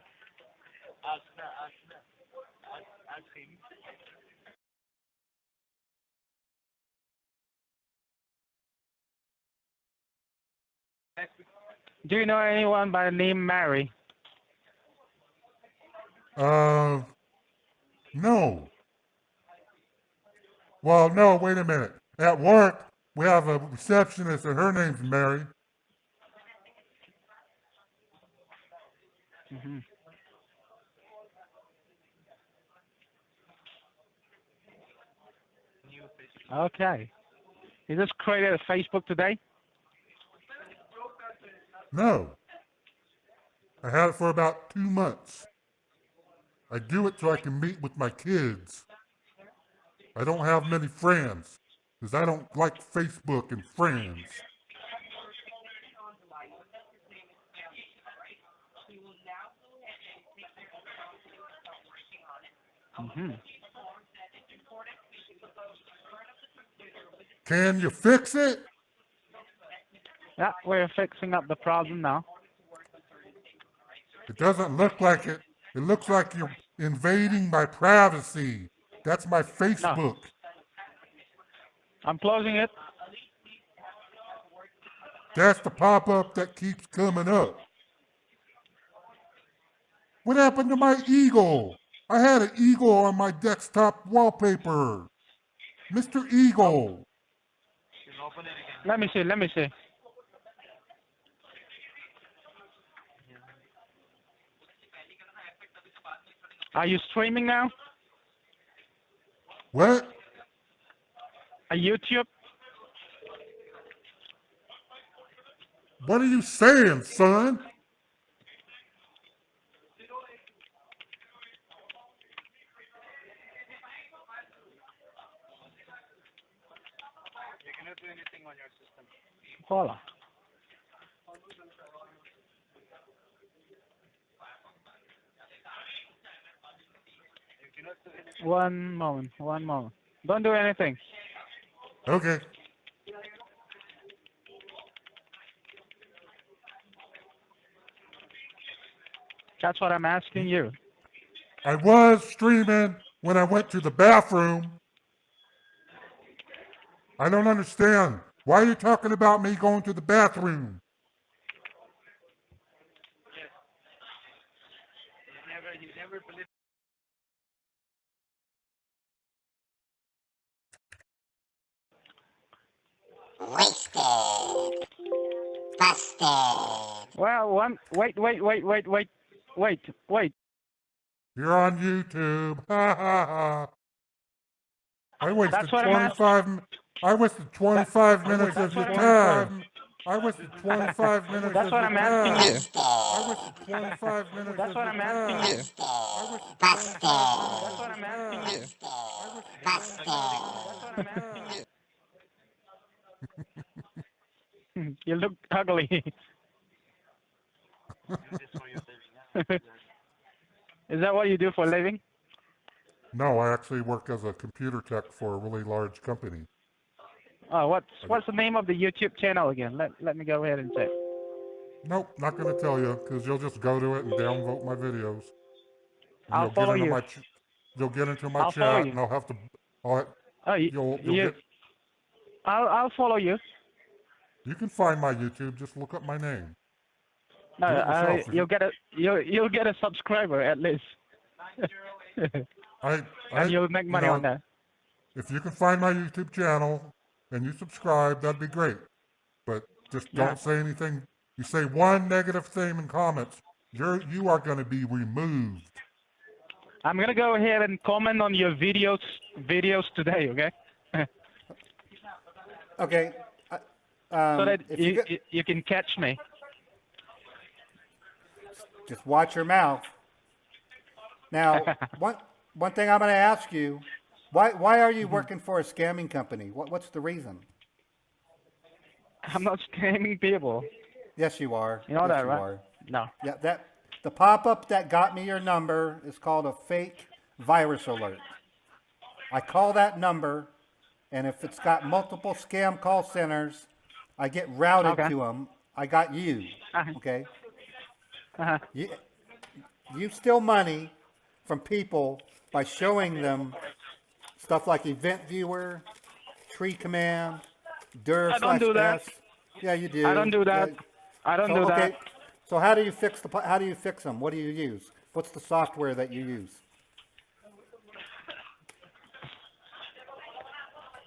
Do you know anyone by the name Mary? No. Well, no, wait a minute. At work, we have a receptionist and her name's Mary. Hmm. Okay. You just created a Facebook today? No. I had it for about 2 months. I do it so I can meet with my kids. I don't have many friends because I don't like Facebook and friends. Hmm. Can you fix it? Yeah, we're fixing up the problem now. It doesn't look like it. It looks like you're invading my privacy. That's my Facebook. I'm closing it. That's the pop-up that keeps coming up. What happened to my eagle? I had an eagle on my desktop wallpaper. Mr. Eagle. Let me see. Let me see. Are you streaming now? What? A YouTube? What are you saying, son? Hold on. One moment. One moment. Don't do anything. Okay. That's what I'm asking you. I was streaming when I went to the bathroom. I don't understand. Why are you talking about me going to the bathroom? Wasted. Busted. Well, wait. You're on YouTube. Ha ha ha. I wasted That's what I'm asking. I wasted 25 minutes of your time. I wasted 25 minutes That's of what your I'm asking you. time. I wasted 25 minutes That's of what your I'm asking time. you. I wasted Busted. 25 That's what I'm asking you. Busted. That's what I'm asking you. You look ugly. Is that what you do for a living? No, I actually work as a computer tech for a really large company. Oh, what's the name of the YouTube channel again? Let me go ahead and say. Nope, not going to tell you because you'll just go to it and downvote my videos. And I'll follow you. You'll get into my I'll follow chat you. and Oh, you'll get. I'll follow you. You can find my YouTube. Just look up my name. No, Do it yourself. you'll get a subscriber at least. And you'll make money on that. If you can find my YouTube channel and you subscribe, that'd be great. But just don't say anything. You say one negative thing in comments, you are going to be removed. I'm gonna go ahead and comment on your videos today, okay? Okay. So that If you get, you can catch me. Just watch your mouth. Now, one thing I'm going to ask you, why are you working for a scamming company? What's the reason? I'm not scamming people. Yes, you are. You know Yes, that, you right? are. No. Yeah, the pop-up that got me your number is called a fake virus alert. I call that number, and if it's got multiple scam call centers, I get routed Okay. to them. I got you, Uh-huh. okay? Uh-huh. You steal money from people by showing them stuff like Event Viewer, Tree Command, Dir I don't do that. /S. Yeah, you do. I don't do that. Yeah. I don't So, do okay. that. So how do you fix them? What do you use? What's the software that you use?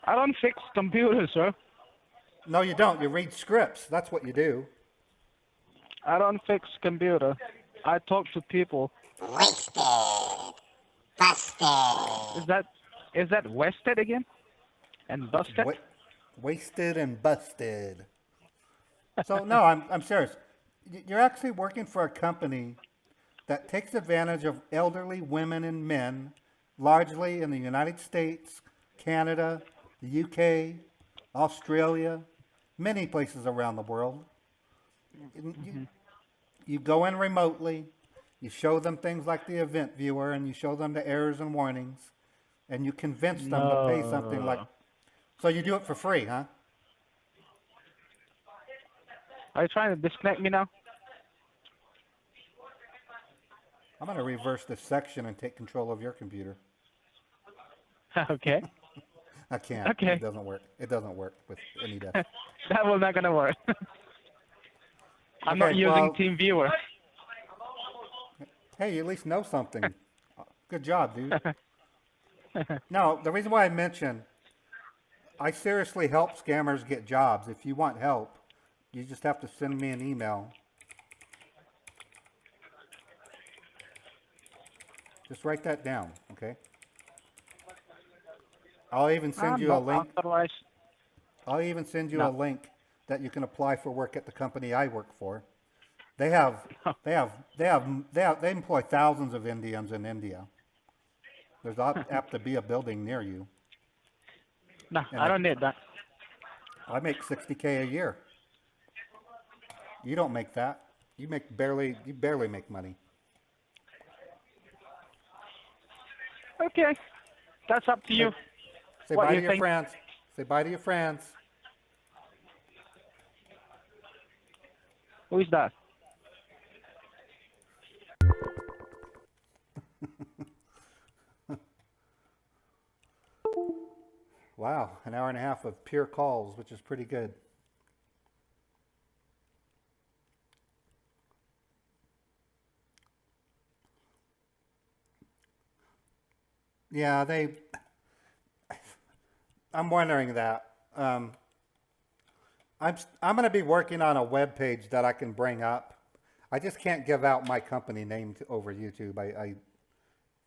I don't fix computers, sir. No, you don't. You read scripts. That's what you do. I don't fix computer. I talk to people. Wasted. Busted. Is that wasted again? And busted? Wasted and busted. So no, I'm serious. You're actually working for a company that takes advantage of elderly women and men, largely in the United States, Canada, the UK, Australia, many places around the world. You go in remotely, you show them things like the Event Viewer, and you show them the errors and warnings, and you convince them to pay something like. So you do it for free, huh? Are you trying to disconnect me now? I'm going to reverse this section and take control of your computer. Okay. I can't. Okay. It doesn't work. It doesn't work with any death. That will not gonna work. I'm not Okay, using well- TeamViewer. Hey, you at least know something. Good job, dude. No, the reason why I mention, I seriously help scammers get jobs. If you want help, you just have to send me an email. Just write that down, okay? I'll even send you a link. Authorized. I'll even send you No. a link that you can apply for work at the company I work for. They employ thousands of Indians in India. There's apt to be a building near you. No, And I don't need that. I make $60K a year. You don't make that. You barely make money. Okay. That's up to you. Say What bye do to you your think? friends. Say bye to your friends. Who is that? Wow, an hour and a half of pure calls, which is pretty good. Yeah, I'm wondering that. I'm going to be working on a web page that I can bring up. I just can't give out my company name over YouTube.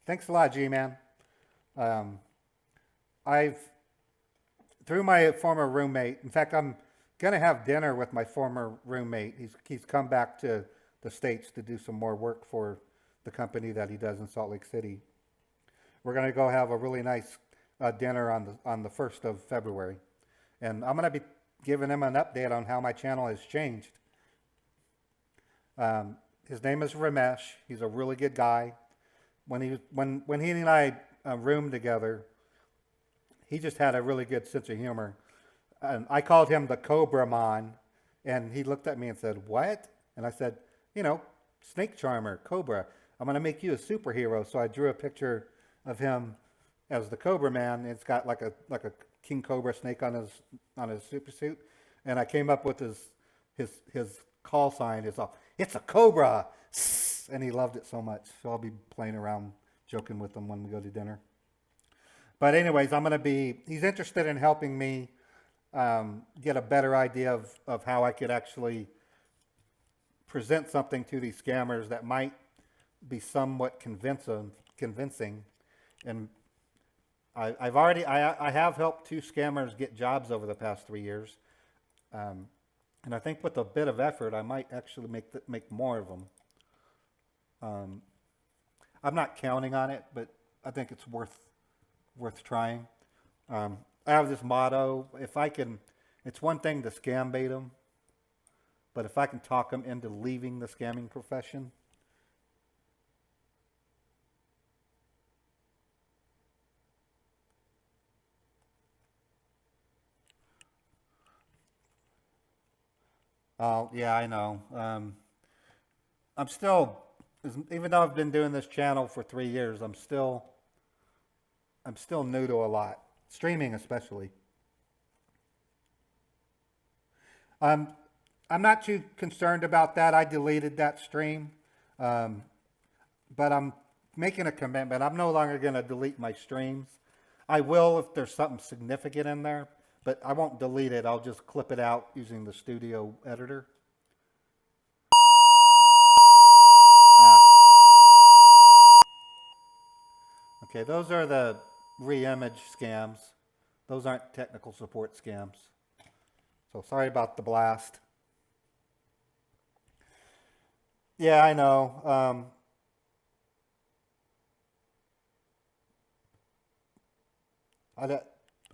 Thanks a lot, G-Man. Through my former roommate, in fact, I'm going to have dinner with my former roommate. He's come back to the States to do some more work for the company that he does in Salt Lake City. We're going to go have a really nice dinner on the 1st of February. And I'm going to be giving him an update on how my channel has changed. His name is Ramesh. He's a really good guy. When he and I roomed together, he just had a really good sense of humor. And I called him the Cobra Man, and he looked at me and said, "What?" And I said, snake charmer, Cobra. I'm going to make you a superhero. So I drew a picture of him as the Cobra Man. It's got like a king cobra snake on his super suit, and I came up with his call sign. It's a cobra, and he loved it so much. So I'll be playing around, joking with him when we go to dinner. But anyways, he's interested in helping me get a better idea of how I could actually present something to these scammers that might be somewhat convincing. And I have helped 2 scammers get jobs over the past 3 years. And I think with a bit of effort, I might actually make more of them. I'm not counting on it, but I think it's worth trying. I have this motto: if I can, it's one thing to scam bait them, but if I can talk them into leaving the scamming profession. Oh, yeah, I know. I'm still, even though I've been doing this channel for 3 years, I'm still new to a lot, streaming especially. I'm not too concerned about that. I deleted that stream, but I'm making a commitment. I'm no longer going to delete my streams. I will if there's something significant in there, but I won't delete it. I'll just clip it out using the studio editor. Okay, those are the re-image scams. Those aren't technical support scams. So sorry about the blast. Yeah, I know.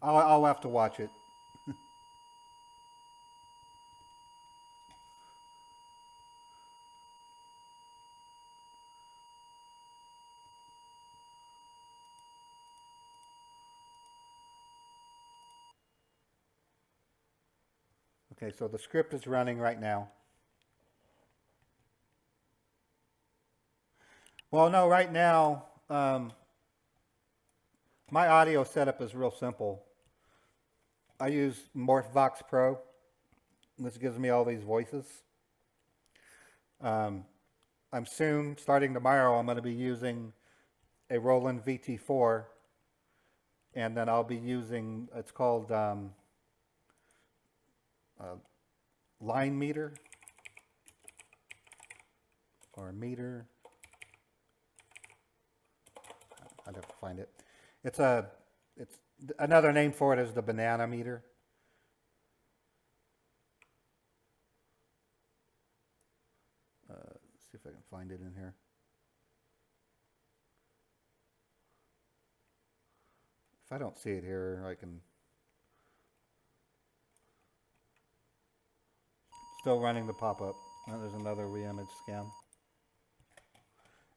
I'll have to watch it. Okay, so the script is running right now. Well, no, right now, my audio setup is real simple. I use MorphVox Pro, which gives me all these voices. I'm soon, starting tomorrow, I'm going to be using a Roland VT4, and then I'll be using, it's called line meter, or meter. I'd have to find it. It's another name for it is the banana meter. See if I can find it in here. If I don't see it here, I can. Still running the pop-up. Oh, there's another re-image scam.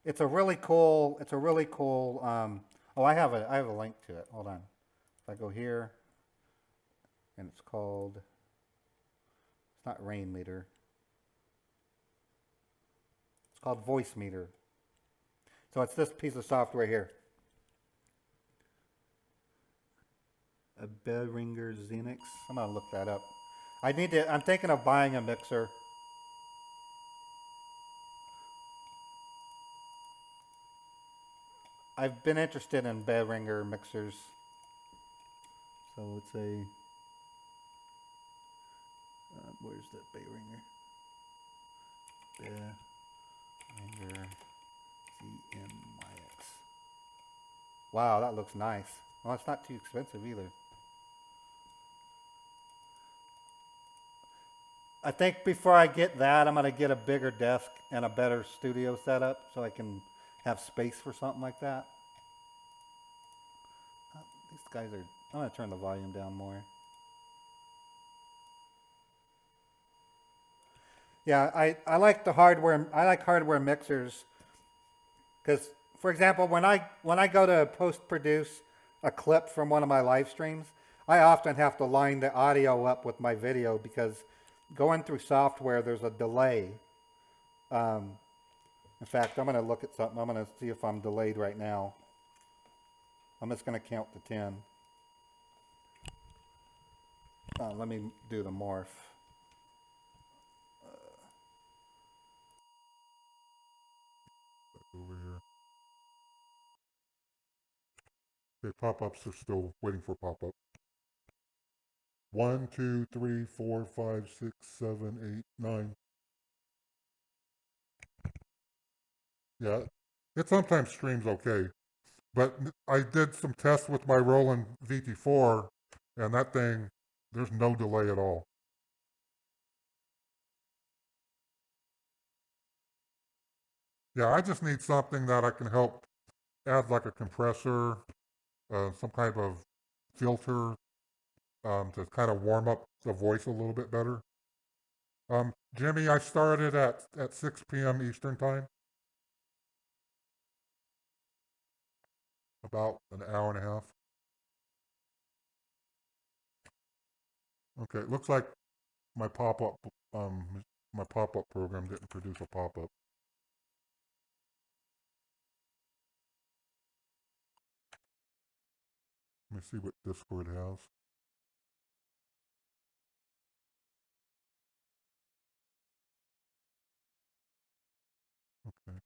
It's a really cool. Oh, I have a link to it. Hold on. If I go here, and it's called. It's not rain meter. It's called voice meter. So it's this piece of software here. A Behringer Xenix. I'm gonna look that up. I'm thinking of buying a mixer. I've been interested in Behringer mixers. So it's a, where's the Behringer? Behringer ZMYX. Wow, that looks nice. Well, it's not too expensive either. I think before I get that, I'm going to get a bigger desk and a better studio setup so I can have space for something like that. These guys are, I'm going to turn the volume down more. Yeah, I like the hardware. I like hardware mixers because, for example, when I go to post-produce a clip from one of my live streams, I often have to line the audio up with my video because going through software, there's a delay. In fact, I'm going to look at something. I'm going to see if I'm delayed right now. I'm just going to count to 10. Let me do the morph. Over here. Okay, pop-ups are still waiting for pop-up. 1, 2, 3, 4, 5, 6, 7, 8, 9. Yeah, it sometimes streams okay, but I did some tests with my Roland VT4, and that thing, there's no delay at all. Yeah, I just need something that I can help add like a compressor, some kind of filter, to kind of warm up the voice a little bit better. Jimmy, I started at 6 p.m. Eastern time, about an hour and a half. Okay, it looks like my pop-up, my pop-up program didn't produce a pop-up. Let me see what Discord has. Okay,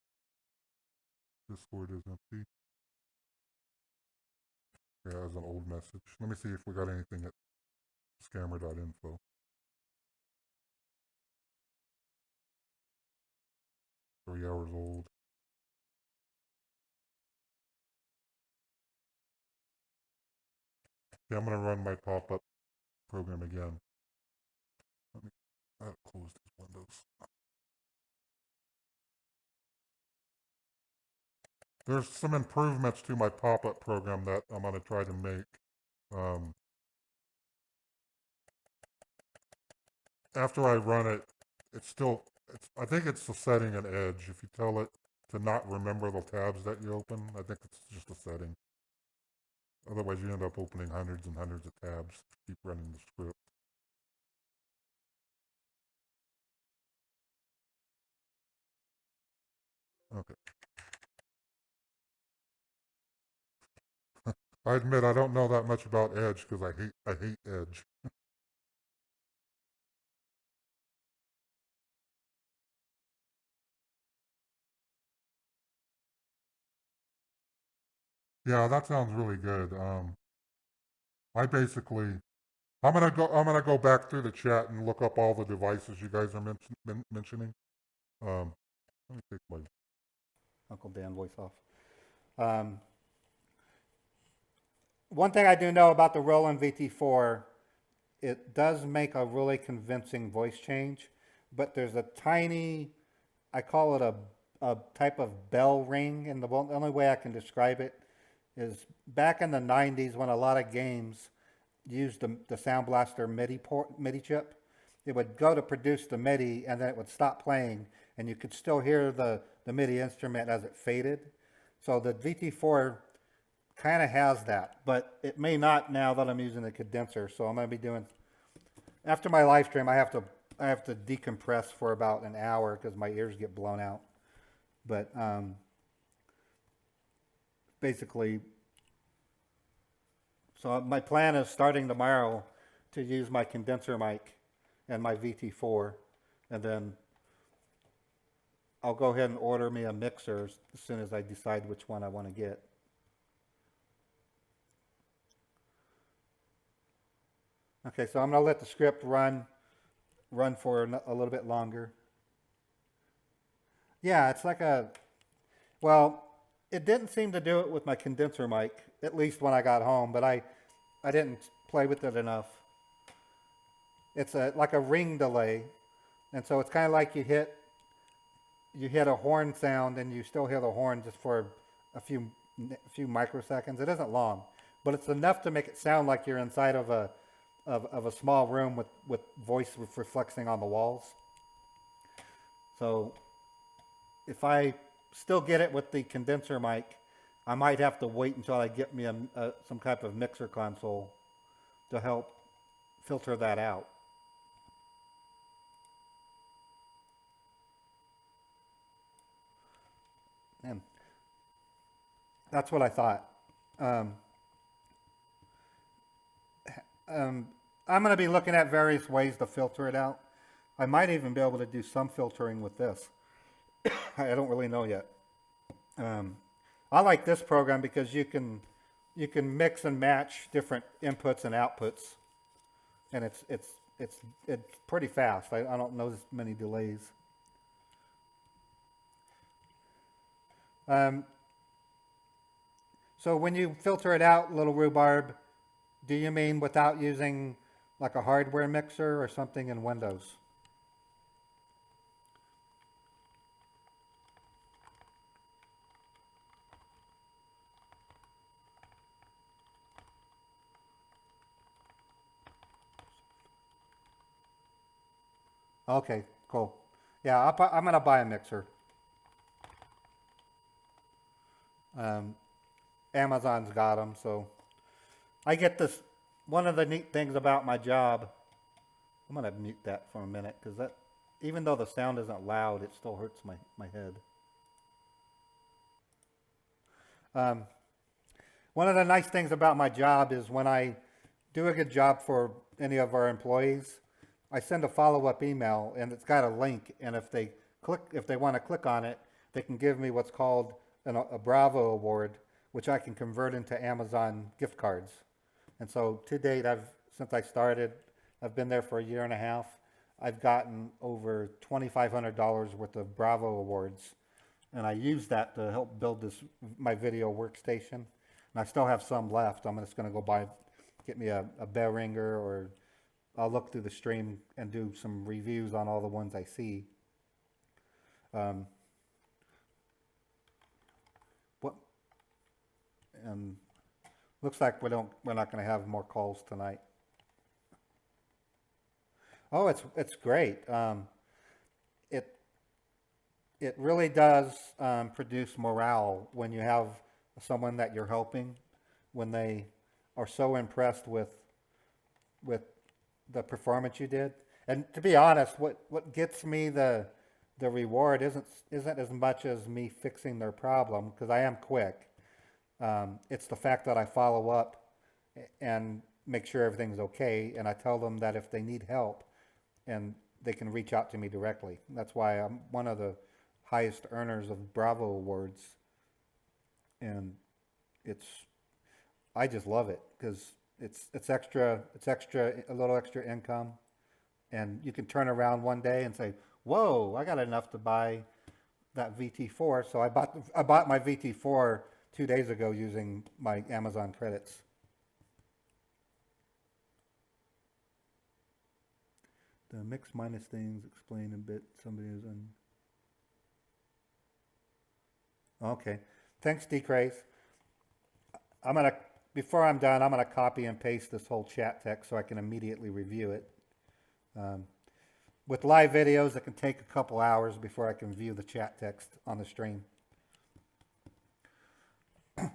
Discord is empty. Yeah, it has an old message. Let me see if we got anything at scammer.info. 3 hours old. Yeah, I'm gonna run my pop-up program again. Let me close these windows. There's some improvements to my pop-up program that I'm gonna try to make. After I run it, I think it's the setting in Edge. If you tell it to not remember the tabs that you open, I think it's just a setting. Otherwise, you end up opening hundreds and hundreds of tabs to keep running the script. Okay. I admit I don't know that much about Edge because I hate Edge. Yeah, that sounds really good. I basically, I'm gonna go back through the chat and look up all the devices you guys are mentioning. Let me take my Uncle Dan voice off. One thing I do know about the Roland VT4, it does make a really convincing voice change, but there's a tiny, I call it a type of bell ring, and the only way I can describe it is back in the 90s when a lot of games used the Sound Blaster MIDI chip. It would go to produce the MIDI and then it would stop playing, and you could still hear the MIDI instrument as it faded. So the VT4 kind of has that, but it may not now that I'm using the condenser. So I'm going to be doing, after my live stream, I have to decompress for about an hour because my ears get blown out. But basically, so my plan is starting tomorrow to use my condenser mic and my VT4, and then I'll go ahead and order me a mixer as soon as I decide which one I want to get. Okay, so I'm going to let the script run for a little bit longer. Yeah, it's like well, it didn't seem to do it with my condenser mic, at least when I got home, but I didn't play with it enough. It's like a ring delay, and so it's kind of like you hit a horn sound and you still hear the horn just for a few microseconds. It isn't long, but it's enough to make it sound like you're inside of a small room with voice reflecting on the walls. So if I still get it with the condenser mic, I might have to wait until I get me some type of mixer console to help filter that out. And that's what I thought. I'm going to be looking at various ways to filter it out. I might even be able to do some filtering with this. I don't really know yet. I like this program because you can mix and match different inputs and outputs, and it's pretty fast. I don't notice many delays. So when you filter it out, little rhubarb, do you mean without using like a hardware mixer or something in Windows? Okay, cool. Yeah, I'm gonna buy a mixer. Amazon's got them, so I get this. One of the neat things about my job, I'm gonna mute that for a minute because that, even though the sound isn't loud, it still hurts my head. One of the nice things about my job is when I do a good job for any of our employees, I send a follow-up email and it's got a link, and if they want to click on it, they can give me what's called a Bravo award, which I can convert into Amazon gift cards. And so to date, since I started, I've been there for a year and a half. I've gotten over $2,500 worth of Bravo awards, and I use that to help build my video workstation. And I still have some left. I'm just going to go get me a bell ringer, or I'll look through the stream and do some reviews on all the ones I see. And looks like we're not going to have more calls tonight. Oh, it's great. It really does produce morale when you have someone that you're helping, when they are so impressed with the performance you did. And to be honest, what gets me the reward isn't as much as me fixing their problem, because I am quick. It's the fact that I follow up and make sure everything's okay, and I tell them that if they need help, and they can reach out to me directly. That's why I'm one of the highest earners of Bravo awards, and I just love it because it's a little extra income, and you can turn around one day and say, whoa, I got enough to buy that VT4. So I bought my VT4 2 days ago using my Amazon credits. The mix minus things explain a bit. Somebody is on. Okay, thanks, D-Craze. Before I'm done, I'm gonna copy and paste this whole chat text so I can immediately review it. With live videos, it can take a couple hours before I can view the chat text on the stream.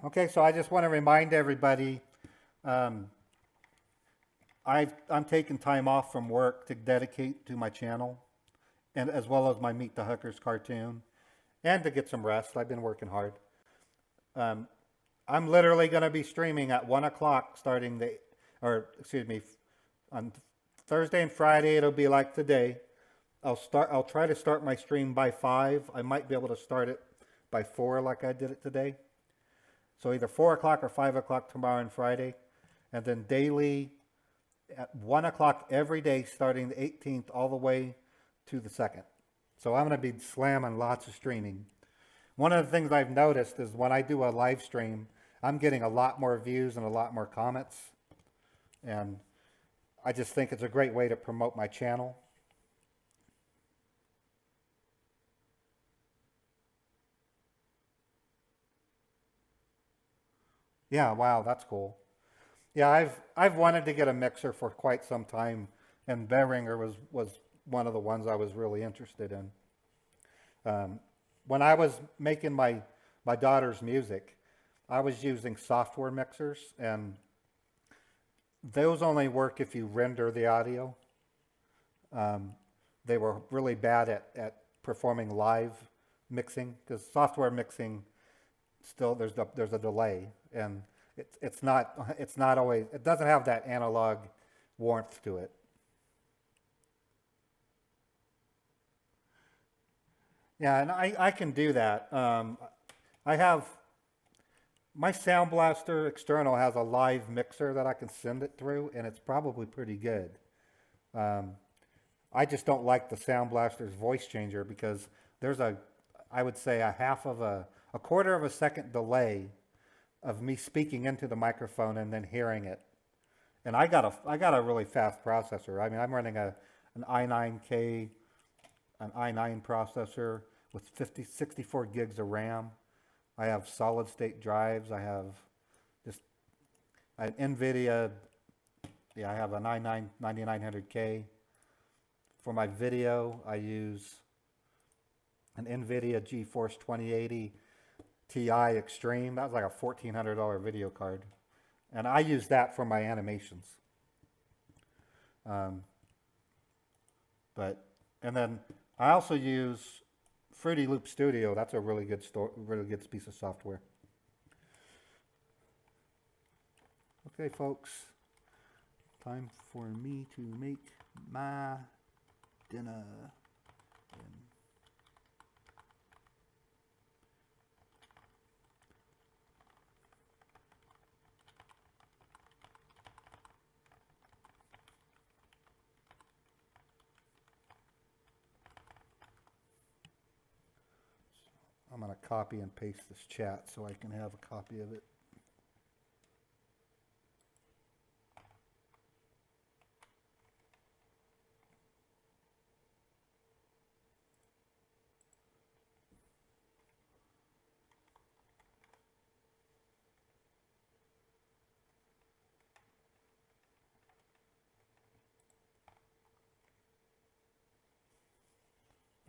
Okay, so I just want to remind everybody, I'm taking time off from work to dedicate to my channel, and as well as my Meet the Hookers cartoon, and to get some rest. I've been working hard. I'm literally going to be streaming at 1 o'clock on Thursday and Friday. It'll be like today. I'll try to start my stream by 5. I might be able to start it by 4 like I did it today. So either 4 o'clock or 5 o'clock tomorrow and Friday, and then daily at 1 o'clock every day starting the 18th all the way to the 2nd. So I'm going to be slamming lots of streaming. One of the things I've noticed is when I do a live stream, I'm getting a lot more views and a lot more comments. And I just think it's a great way to promote my channel. Yeah, wow, that's cool. Yeah, I've wanted to get a mixer for quite some time, and Behringer was one of the ones I was really interested in. When I was making my daughter's music, I was using software mixers, and those only work if you render the audio. They were really bad at performing live mixing, because software mixing still there's a delay, and it's not always, it doesn't have that analog warmth to it. Yeah, and I can do that. I have my Sound Blaster external has a live mixer that I can send it through, and it's probably pretty good. I just don't like the Sound Blaster's voice changer because there's I would say a quarter of a second delay of me speaking into the microphone and then hearing it. And I got a really fast processor. I mean, I'm running an i9 processor with 64 gigs of RAM. I have solid state drives. I have NVIDIA. Yeah, I have a 9900K, For my video, I use an NVIDIA GeForce 2080 Ti Extreme. That was like a $1,400 video card. And I use that for my animations. And then I also use Fruity Loop Studio. That's a really good piece of software. Okay, folks, time for me to make my dinner. I'm going to copy and paste this chat so I can have a copy of it.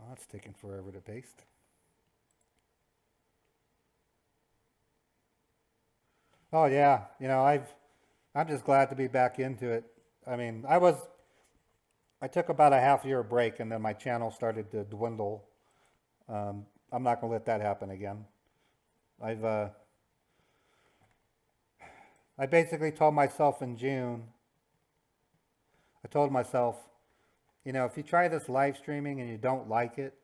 Oh, it's taking forever to paste. Oh yeah, you know, I'm just glad to be back into it. I mean, I took about a half-year break, and then my channel started to dwindle. I'm not gonna let that happen again. I basically told myself in June, I told myself, you know, if you try this live streaming and you don't like it,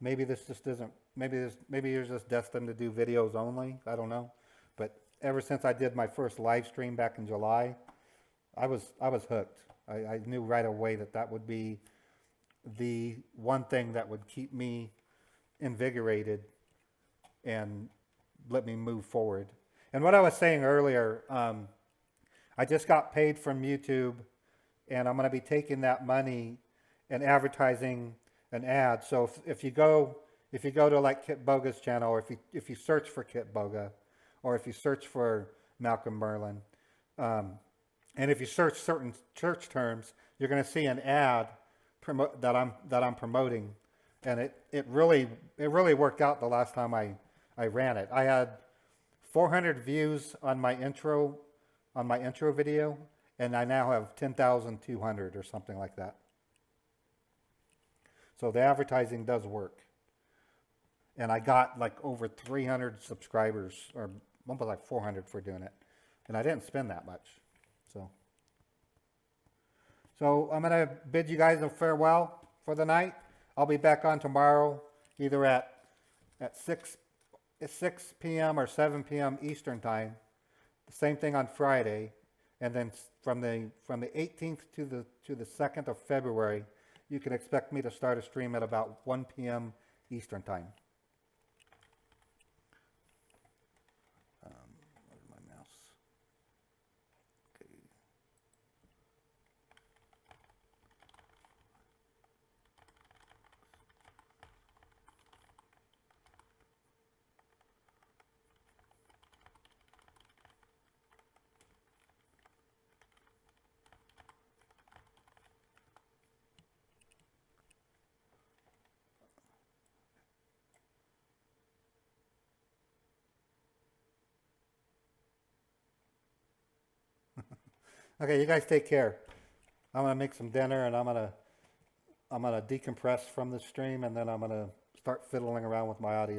maybe this just isn't, maybe you're just destined to do videos only. I don't know. But ever since I did my first live stream back in July, I was hooked. I knew right away that would be the one thing that would keep me invigorated and let me move forward. And what I was saying earlier, I just got paid from YouTube, and I'm going to be taking that money and advertising an ad. So if you go to like Kit Boga's channel, or if you search for Kit Boga, or if you search for Malcolm Merlin, and if you search certain search terms, you're going to see an ad that I'm promoting, and it really worked out the last time I ran it. I had 400 views on my intro video, and I now have 10,200 or something like that. So the advertising does work. And I got like over 300 subscribers, or almost like 400 for doing it. And I didn't spend that much. So I'm going to bid you guys a farewell for the night. I'll be back on tomorrow, either at 6 p.m. or 7 p.m. Eastern time. The same thing on Friday. And then from the 18th to the 2nd of February, you can expect me to start a stream at about 1 p.m. Eastern time. Where's my mouse? Okay. Okay, you guys take care. I'm gonna make some dinner, and I'm gonna decompress from the stream, and then I'm gonna start fiddling around with my audio.